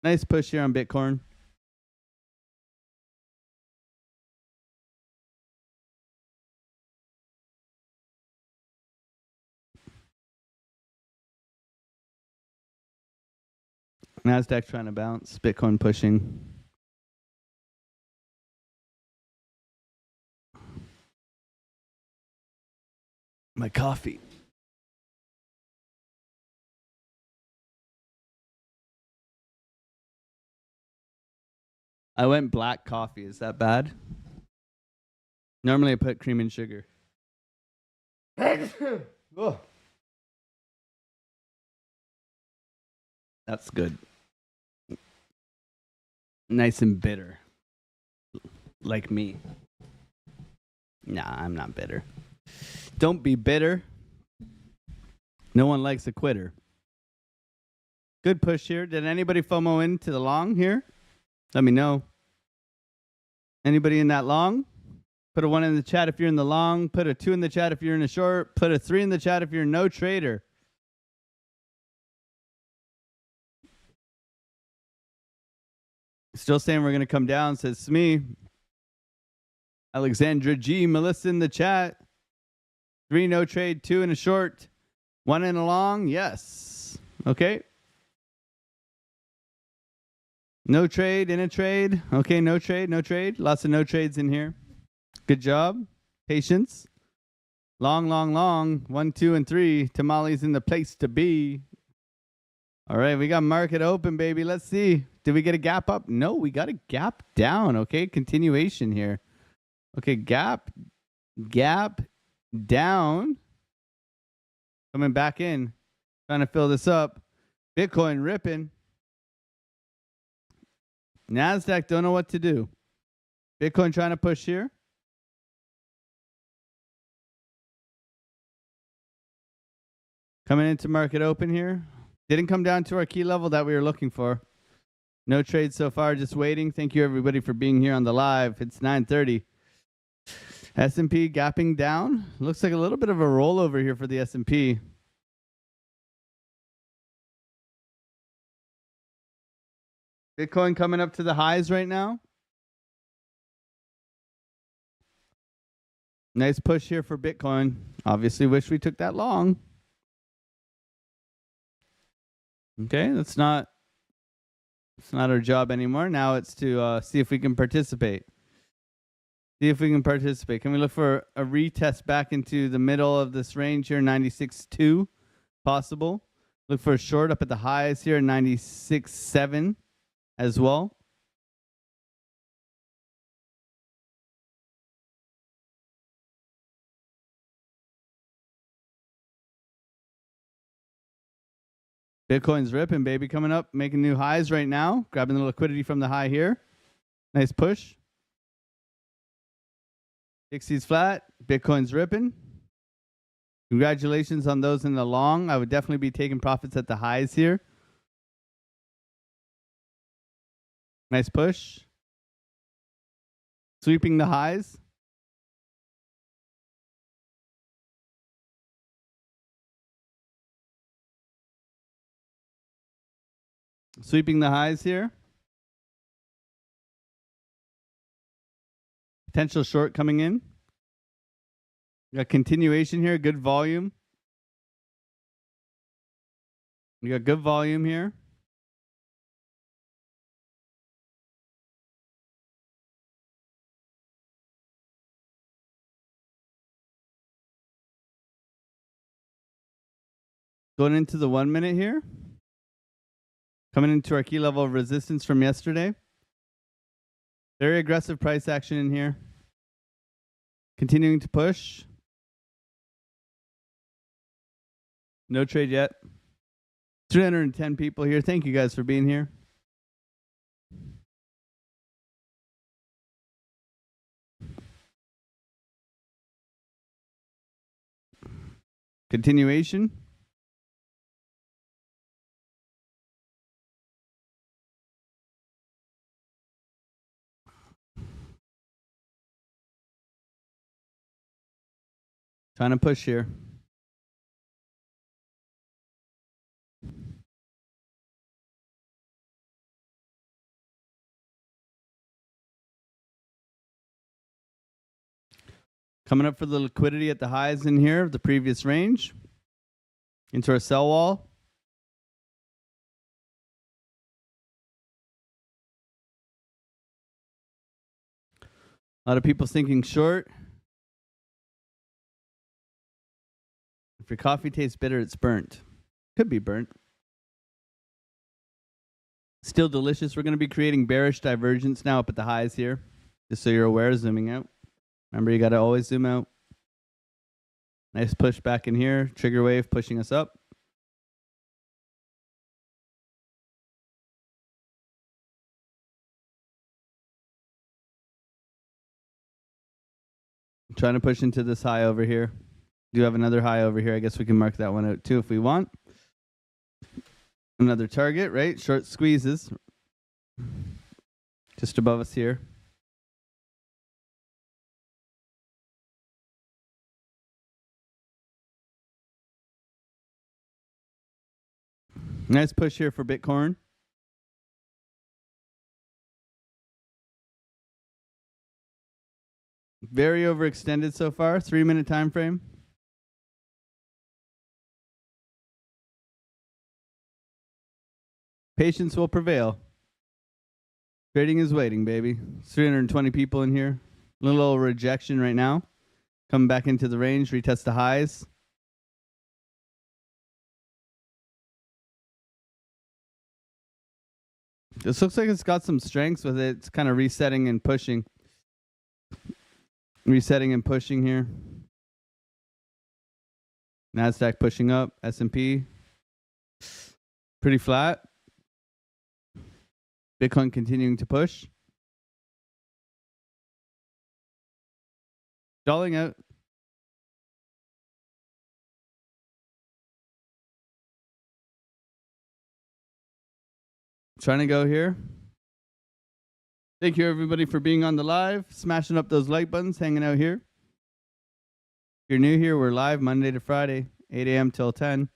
Nice push here on Bitcoin. NASDAQ trying to bounce, Bitcoin pushing. My coffee. I went black coffee. Is that bad? Normally I put cream and sugar. Oh. That's good. Nice and bitter. Like me. Nah, I'm not bitter. Don't be bitter. No one likes a quitter. Good push here. Did anybody FOMO into the long here? Let me know. Anybody in that long? Put a 1 in the chat if you're in the long. Put a 2 in the chat if you're in a short. Put a 3 in the chat if you're no trader. Still saying we're going to come down, says Smee. Alexandra G. Melissa in the chat. 3 no trade, 2 in a short, 1 in a long. Yes. Okay. No trade in a trade. Okay, no trade, no trade. Lots of no trades in here. Good job. Patience. Long, long, long. 1, 2, and 3. Tamales in the place to be. All right, we got market open, baby. Let's see. Did we get a gap up? No, we got a gap down. Okay, continuation here. Okay, gap down. Coming back in. Trying to fill this up. Bitcoin ripping. NASDAQ don't know what to do. Bitcoin trying to push here. Coming into market open here. Didn't come down to our key level that we were looking for. No trades so far, just waiting. Thank you everybody for being here on the live. It's 9:30. S&P gapping down. Looks like a little bit of a rollover here for the S&P. Bitcoin coming up to the highs right now. Nice push here for Bitcoin. Obviously wish we took that long. Okay, it's not our job anymore. Now it's to see if we can participate. See if we can participate. Can we look for a retest back into the middle of this range here, 96.2 possible? Look for a short up at the highs here, 96.7 as well. Bitcoin's ripping, baby. Coming up, making new highs right now. Grabbing the liquidity from the high here. Nice push. Dixie's flat. Bitcoin's ripping. Congratulations on those in the long. I would definitely be taking profits at the highs here. Nice push. Sweeping the highs. Sweeping the highs here. Potential short coming in. We got continuation here. Good volume. We got good volume here. Going into the 1 minute here. Coming into our key level of resistance from yesterday. Very aggressive price action in here. Continuing to push. No trade yet. 310 people here. Thank you guys for being here. Continuation. Trying to push here. Coming up for the liquidity at the highs in here of the previous range. Into our sell wall. A lot of people thinking short. If your coffee tastes bitter, it's burnt. Could be burnt. Still delicious. We're going to be creating bearish divergence now up at the highs here. Just so you're aware, zooming out. Remember, you got to always zoom out. Nice push back in here. Trigger wave pushing us up. I'm trying to push into this high over here. Do have another high over here. I guess we can mark that one out too if we want. Another target, right? Short squeezes. Just above us here. Nice push here for Bitcoin. Very overextended so far. 3-minute time frame. Patience will prevail. Trading is waiting, baby. 320 people in here. A little rejection right now. Coming back into the range. Retest the highs. This looks like it's got some strengths with it. It's kind of resetting and pushing. Resetting and pushing here. NASDAQ pushing up. S&P. Pretty flat. Bitcoin continuing to push. Stalling out. Trying to go here. Thank you, everybody, for being on the live, smashing up those like buttons, hanging out here. If you're new here, we're live Monday to Friday, 8 a.m. till 10.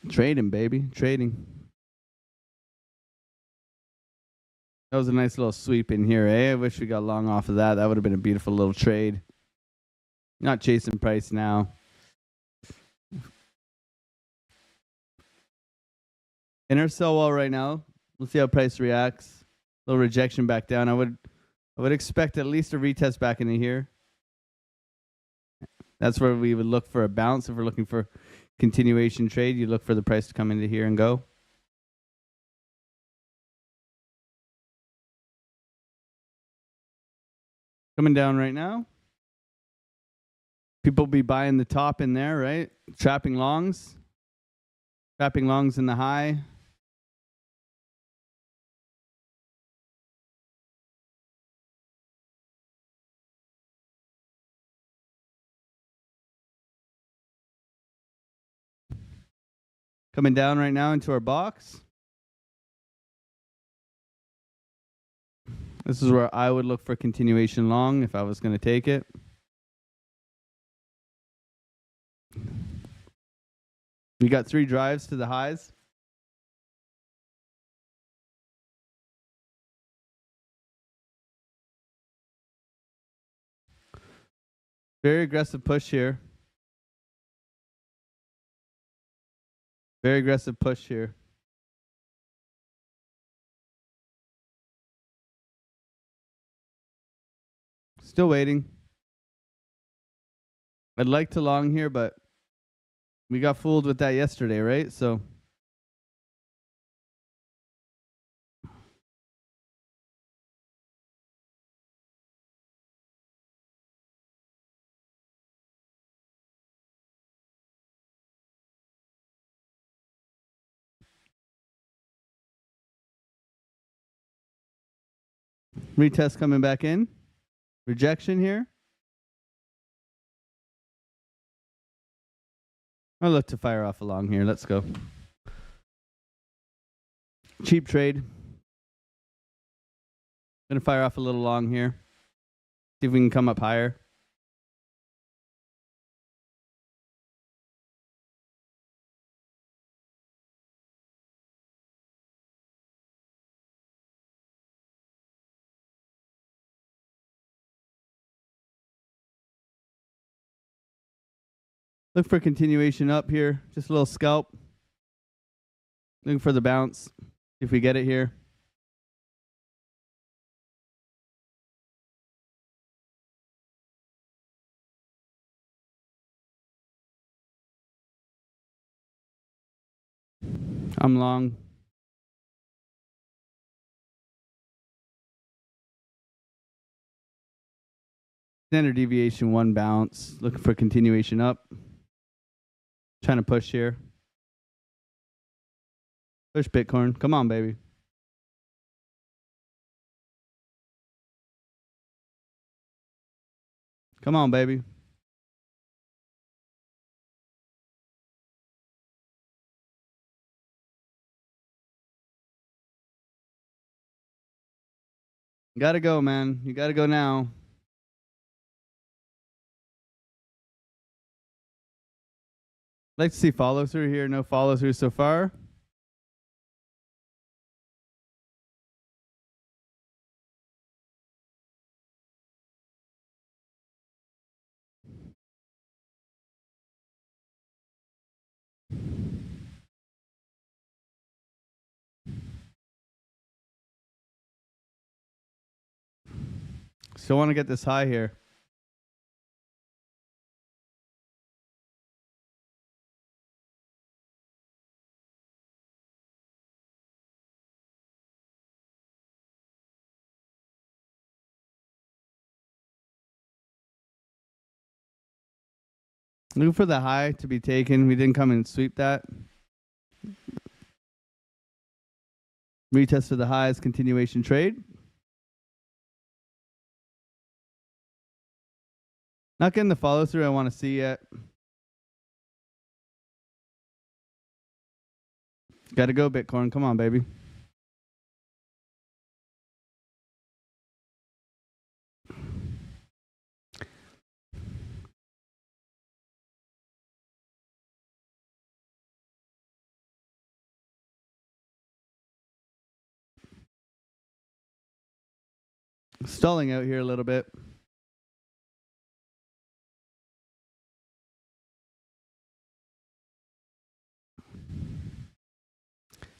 Trading, baby, trading. That was a nice little sweep in here, eh? I wish we got long off of that. That would have been a beautiful little trade. Not chasing price now. In our sell wall right now. We'll see how price reacts. A little rejection back down. I would expect at least a retest back into here. That's where we would look for a bounce. If we're looking for continuation trade, you look for the price to come into here and go. Coming down right now. People be buying the top in there, right? Trapping longs. Trapping longs in the high. Coming down right now into our box. This is where I would look for continuation long if I was going to take it. We got 3 drives to the highs. Very aggressive push here. Very aggressive push here. Still waiting. I'd like to long here, but we got fooled with that yesterday, right? So retest coming back in. Rejection here. I'll look to fire off along here. Let's go. Cheap trade. Gonna fire off a little long here. See if we can come up higher. Look for continuation up here. Just a little scalp. Looking for the bounce. If we get it here. I'm long. Standard deviation 1 bounce. Looking for continuation up. Trying to push here. Push Bitcoin. Come on, baby. Come on, baby. Gotta go, man. You gotta go now. Like to see follow through here. No follow through so far. Still want to get this high here. Looking for the high to be taken. We didn't come and sweep that. Retest for the highs, continuation trade. Not getting the follow through I want to see yet. Got to go, Bitcoin. Come on, baby. Stalling out here a little bit.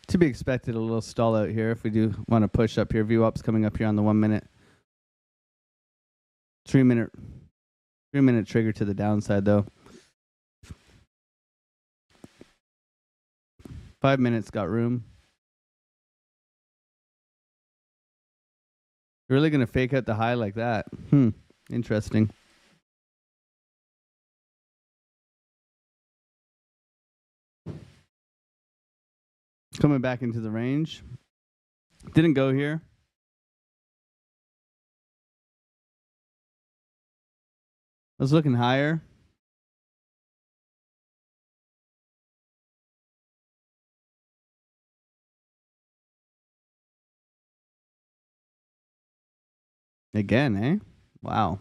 To be expected, a little stall out here if we do want to push up here. VWAP's coming up here on the 1 minute. 3 minute trigger to the downside though. 5 minutes got room. You're really gonna fake out the high like that? Interesting. Coming back into the range. Didn't go here. I was looking higher. Again, eh? Wow.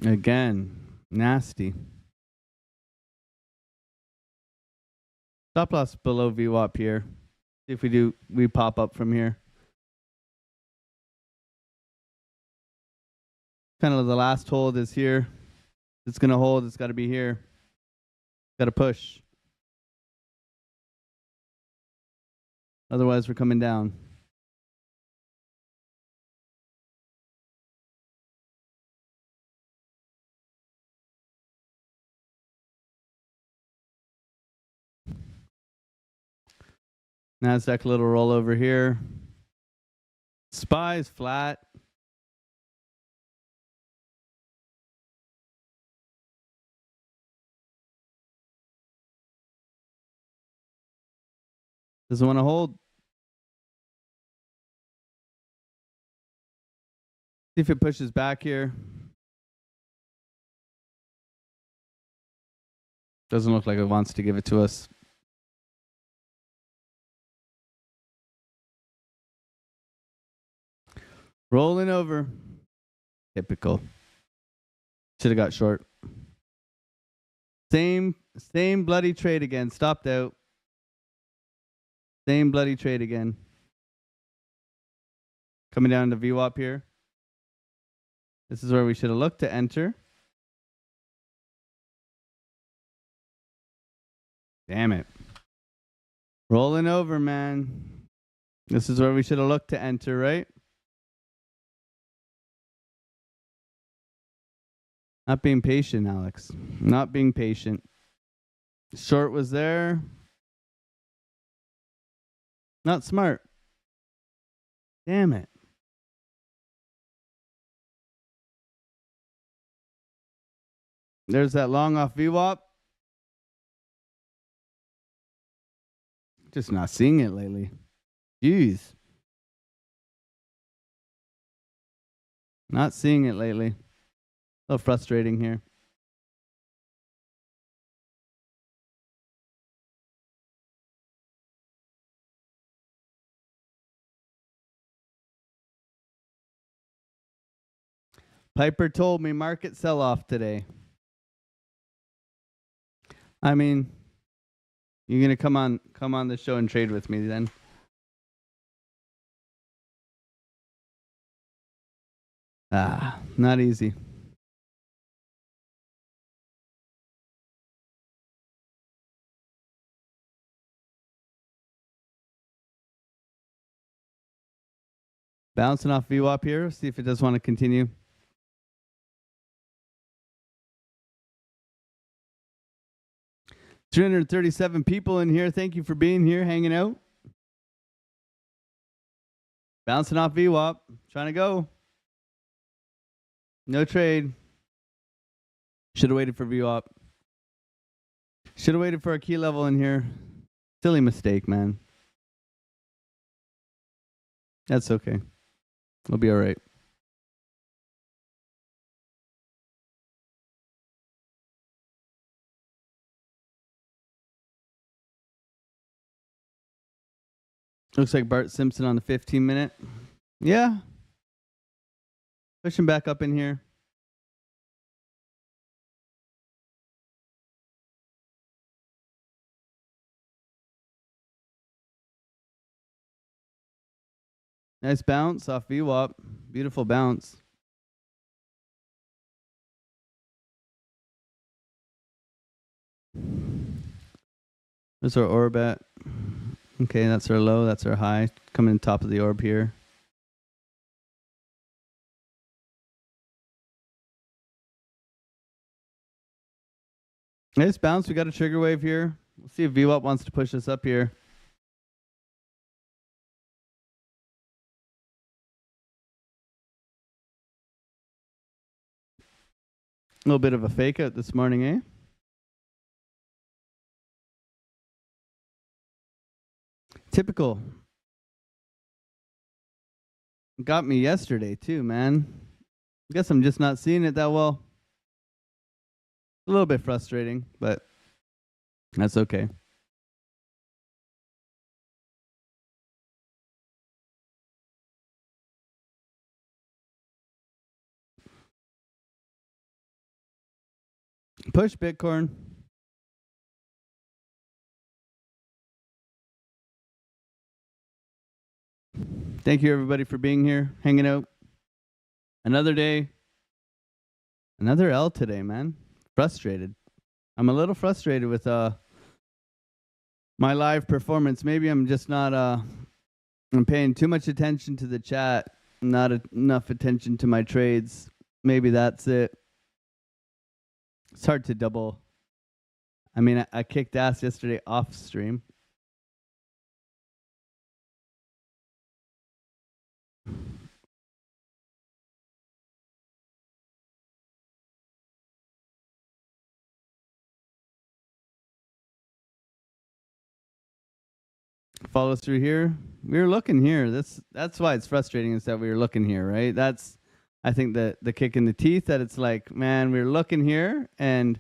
Again, nasty. Stop loss below VWAP here. See if we pop up from here. Kind of the last hold is here. It's going to hold. It's got to be here. Got to push. Otherwise, we're coming down. NASDAQ little roll over here. SPY's flat. Doesn't want to hold. See if it pushes back here. Doesn't look like it wants to give it to us. Rolling over. Typical. Should have got short. Same bloody trade again. Stopped out. Same bloody trade again. Coming down to VWAP here. This is where we should have looked to enter. Damn it. Rolling over, man. This is where we should have looked to enter, right? Not being patient, Alex. Not being patient. Short was there. Not smart. Damn it. There's that long off VWAP. Just not seeing it lately. Jeez. Not seeing it lately. A little frustrating here. Piper told me market sell-off today. I mean, you're gonna come on the show and trade with me then. Not easy. Bouncing off VWAP here. See if it does want to continue. $337 people in here. Thank you for being here, hanging out. Bouncing off VWAP. Trying to go. No trade. Should have waited for VWAP. Should have waited for a key level in here. Silly mistake, man. That's okay. We'll be all right. Looks like Bart Simpson on the 15-minute. Yeah. Pushing back up in here. Nice bounce off VWAP. Beautiful bounce. There's our orb at. Okay, that's our low. That's our high. Coming in top of the orb here. Nice bounce. We got a trigger wave here. We'll see if VWAP wants to push us up here. A little bit of a fake out this morning, eh? Typical. Got me yesterday too, man. I guess I'm just not seeing it that well. A little bit frustrating, but that's okay. Push Bitcoin. Thank you, everybody, for being here, hanging out. Another day. Another L today, man. Frustrated. I'm a little frustrated with my live performance. Maybe I'm just not I'm paying too much attention to the chat, not enough attention to my trades. Maybe that's it. It's hard to double. I mean, I kicked ass yesterday off stream. Follow through here. We were looking here. That's why it's frustrating, is that we were looking here, right? That's, I think, the kick in the teeth, that it's like, man, we were looking here and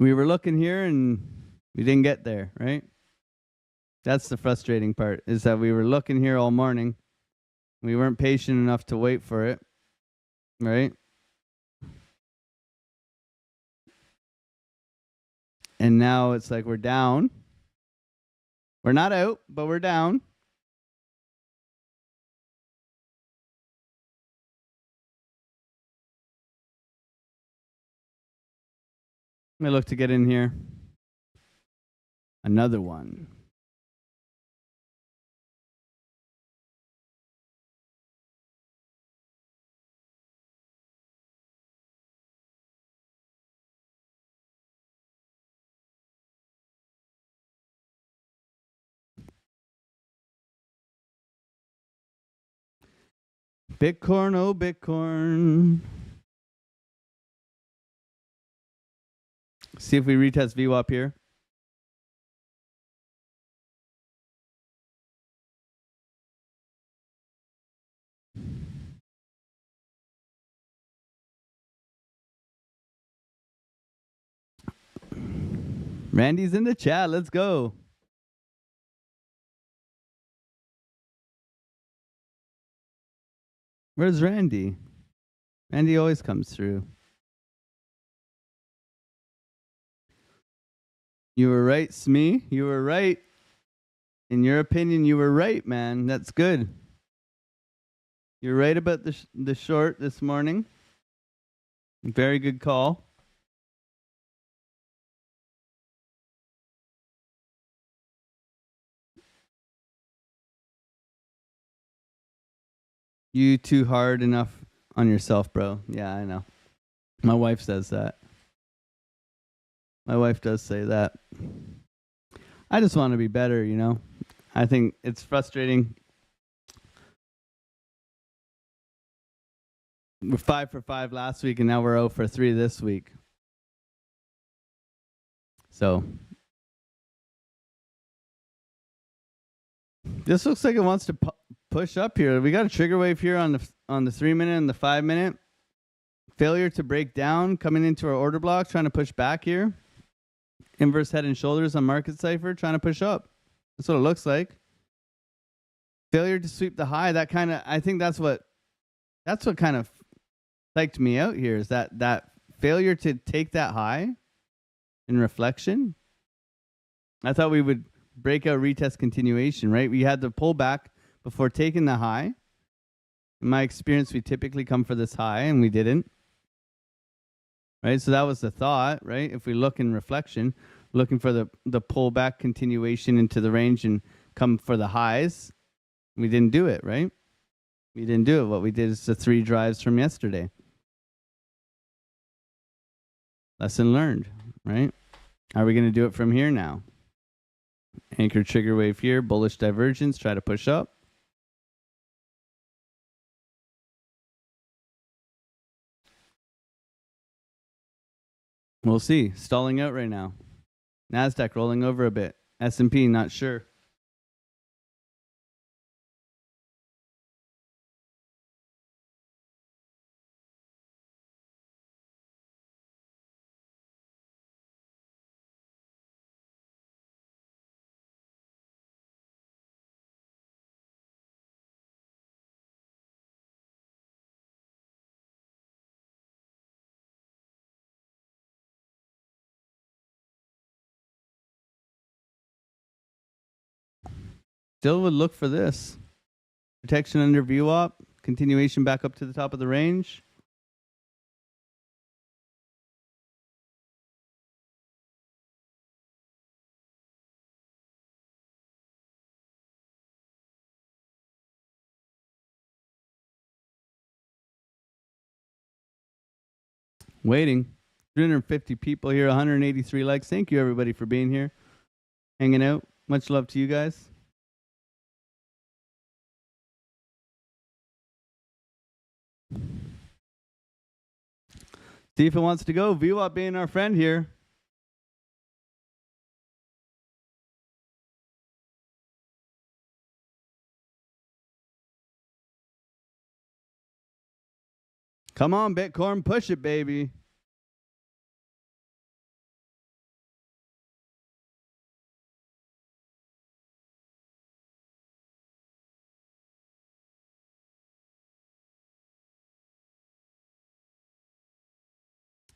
we didn't get there, right? That's the frustrating part, is that we were looking here all morning. We weren't patient enough to wait for it, right? And now it's like we're down. We're not out, but we're down. I'm gonna look to get in here. Another one. Bitcoin, oh Bitcoin. See if we retest VWAP here. Randy's in the chat. Let's go. Where's Randy? Randy always comes through. You were right, Smee. You were right. In your opinion, you were right, man. That's good. You're right about the short this morning. Very good call. You too hard enough on yourself, bro. Yeah, I know. My wife says that. My wife does say that. I just want to be better, you know. I think it's frustrating. We're 5 for 5 last week, and now we're 0 for 3 this week. So this looks like it wants to push up here. We got a trigger wave here on the 3 minute and the 5 minute. Failure to break down, coming into our order block, trying to push back here. Inverse head and shoulders on market cipher, trying to push up. That's what it looks like. Failure to sweep the high. That kind of, I think that's what kind of psyched me out here, is that failure to take that high in reflection. I thought we would break out retest continuation, right? We had the pullback before taking the high. In my experience, we typically come for this high, and we didn't. Right? So that was the thought, right? If we look in reflection, looking for the pullback continuation into the range and come for the highs. We didn't do it, right? We didn't do it. What we did is the 3 drives from yesterday. Lesson learned, right? Are we going to do it from here now? Anchor trigger wave here, bullish divergence, try to push up. We'll see. Stalling out right now. NASDAQ rolling over a bit. S&P, not sure. Still would look for this. Protection under VWAP. Continuation back up to the top of the range. Waiting. 350 people here, 183 likes. Thank you, everybody, for being here. Hanging out. Much love to you guys. See if it wants to go. VWAP being our friend here. Come on, Bitcoin. Push it, baby.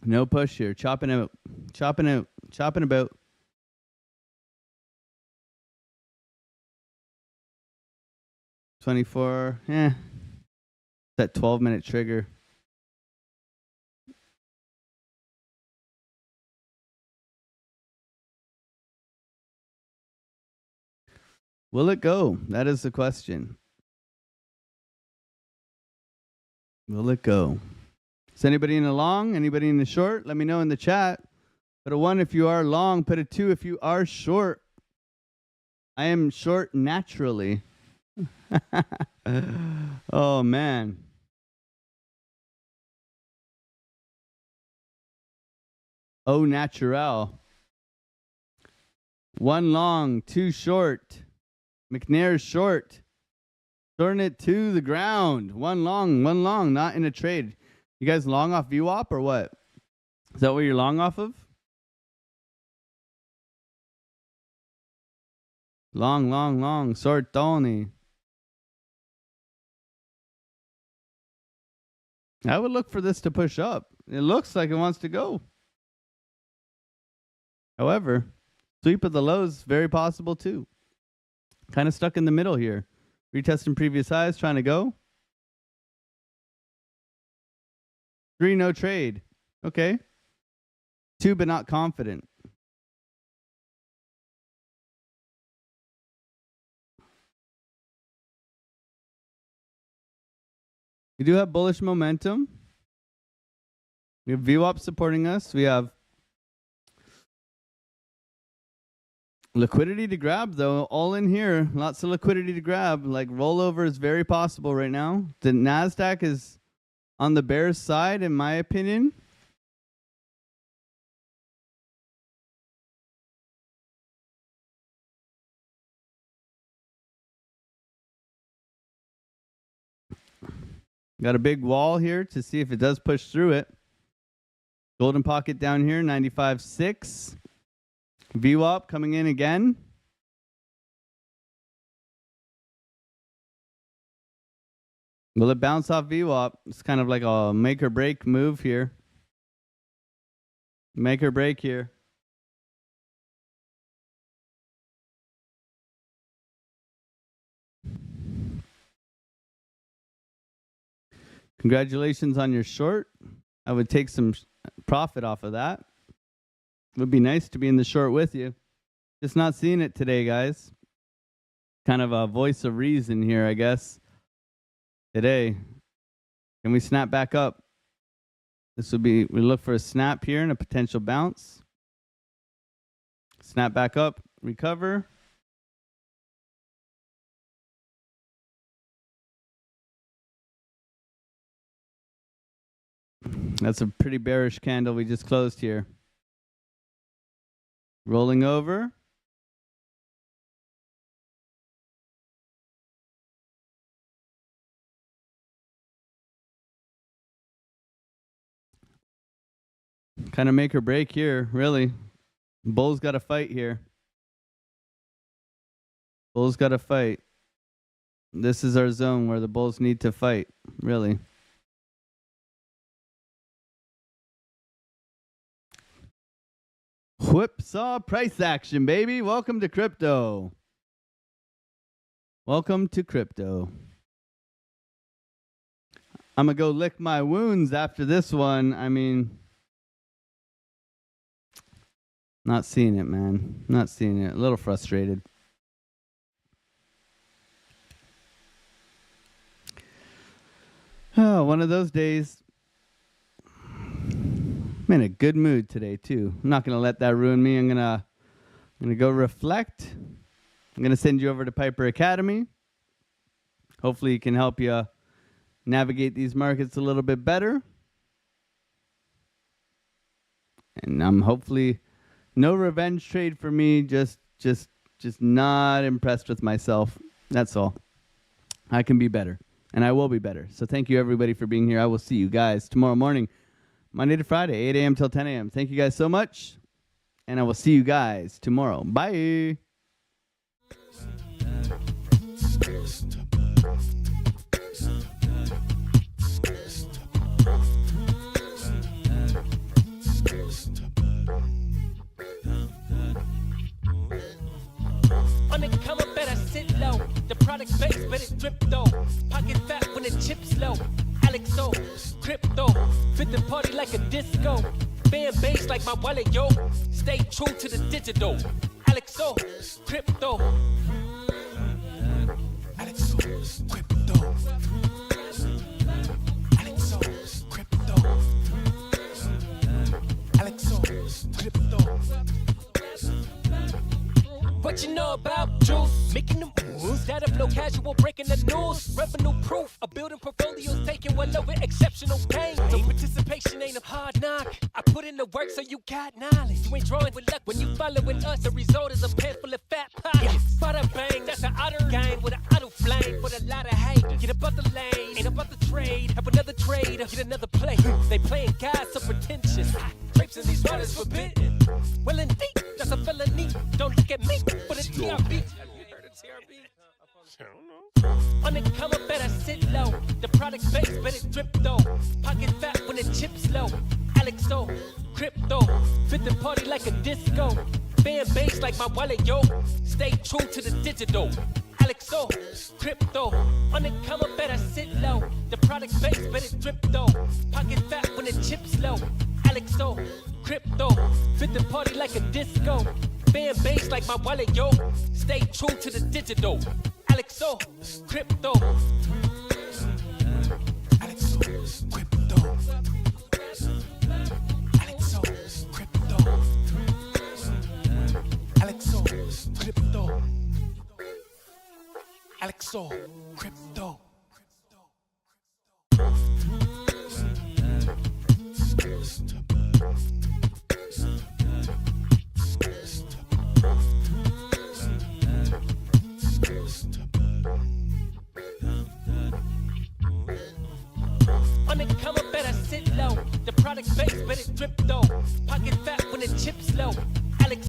No push here. Chopping out. Chopping out. Chopping about. $24. That 12-minute trigger. Will it go? That is the question. Will it go? Is anybody in the long? Anybody in the short? Let me know in the chat. Put a 1 if you are long. Put a 2 if you are short. I am short naturally. Oh, man. Oh, natural. 1 long, 2 short. McNair's short. Shorting it to the ground. 1 long, not in a trade. You guys long off VWAP or what? Is that what you're long off of? Long, Sortoni. I would look for this to push up. It looks like it wants to go. However, sweep of the lows, very possible too. Kind of stuck in the middle here. Retesting previous highs, trying to go. 3, no trade. Okay. 2, but not confident. We do have bullish momentum. We have VWAP supporting us. We have liquidity to grab, though. All in here. Lots of liquidity to grab. Like rollover is very possible right now. The NASDAQ is on the bear's side, in my opinion. Got a big wall here to see if it does push through it. Golden pocket down here, 95.6. VWAP coming in again. Will it bounce off VWAP? It's kind of like a make or break move here. Make or break here. Congratulations on your short. I would take some profit off of that. It would be nice to be in the short with you. Just not seeing it today, guys. Kind of a voice of reason here, I guess. Today. Can we snap back up? This would be, we look for a snap here and a potential bounce. Snap back up, recover. That's a pretty bearish candle we just closed here. Rolling over. Kind of make or break here, really. Bulls got to fight here. Bulls got to fight. This is our zone where the Bulls need to fight, really. Whipsaw price action, baby. Welcome to crypto. Welcome to crypto. I'm going to go lick my wounds after this one. I mean, not seeing it, man. Not seeing it. A little frustrated. Oh, one of those days. I'm in a good mood today, too. I'm not going to let that ruin me. I'm gonna go reflect. I'm going to send you over to Piper Academy. Hopefully it can help you navigate these markets a little bit better. And I'm hopefully no revenge trade for me. Just not impressed with myself. That's all. I can be better, and I will be better. So thank you, everybody, for being here. I will see you guys tomorrow morning, Monday to Friday, 8 a.m. till 10 a.m. Thank you guys so much, and I will see you guys tomorrow. Bye. On the come up, better sit low. The product base, but it drip though. Pocket fat when the chips low. Alexo, crypto, fit the party like a disco. Fan base like my wallet, yo. Stay true to the digital. Alexo, crypto. Alexo, crypto. Alexo, crypto. Alexo, crypto. What you know about juice? Making them moves. Data flow casual, breaking the news. Revenue proof. A building portfolios taking well over exceptional pain. So participation ain't a hard knock. I put in the work so you got knowledge. You ain't drawing with luck when you following us. The result is a pen full of fat pockets. Bada bang, that's an outer game with an auto flame. With a lot of hate. Get about the lane, ain't about the trade. Have another trade, get another play. They playing God so pretentious. Drapes in these waters forbidden. Well indeed, that's a felony. Don't look at me for the TRB. On the come up, better sit low. The product base, but it drip though. Pocket fat when the chips low. Alexo, crypto, fit the party like a disco. Fan base like my wallet, yo. Stay true to the digital. Alexo, crypto, on the come up, better sit low. The product base, but it drip though. Pocket fat when the chips low. Alexo, crypto, fit the party like a disco. Fan base like my wallet, yo. Stay true to the digital. Alexo, crypto. Alexo, crypto. Alexo, crypto. Alexo, crypto. Alexo, crypto. On the come up, better sit low. The product base, but it drip though. Pocket fat when the chips low.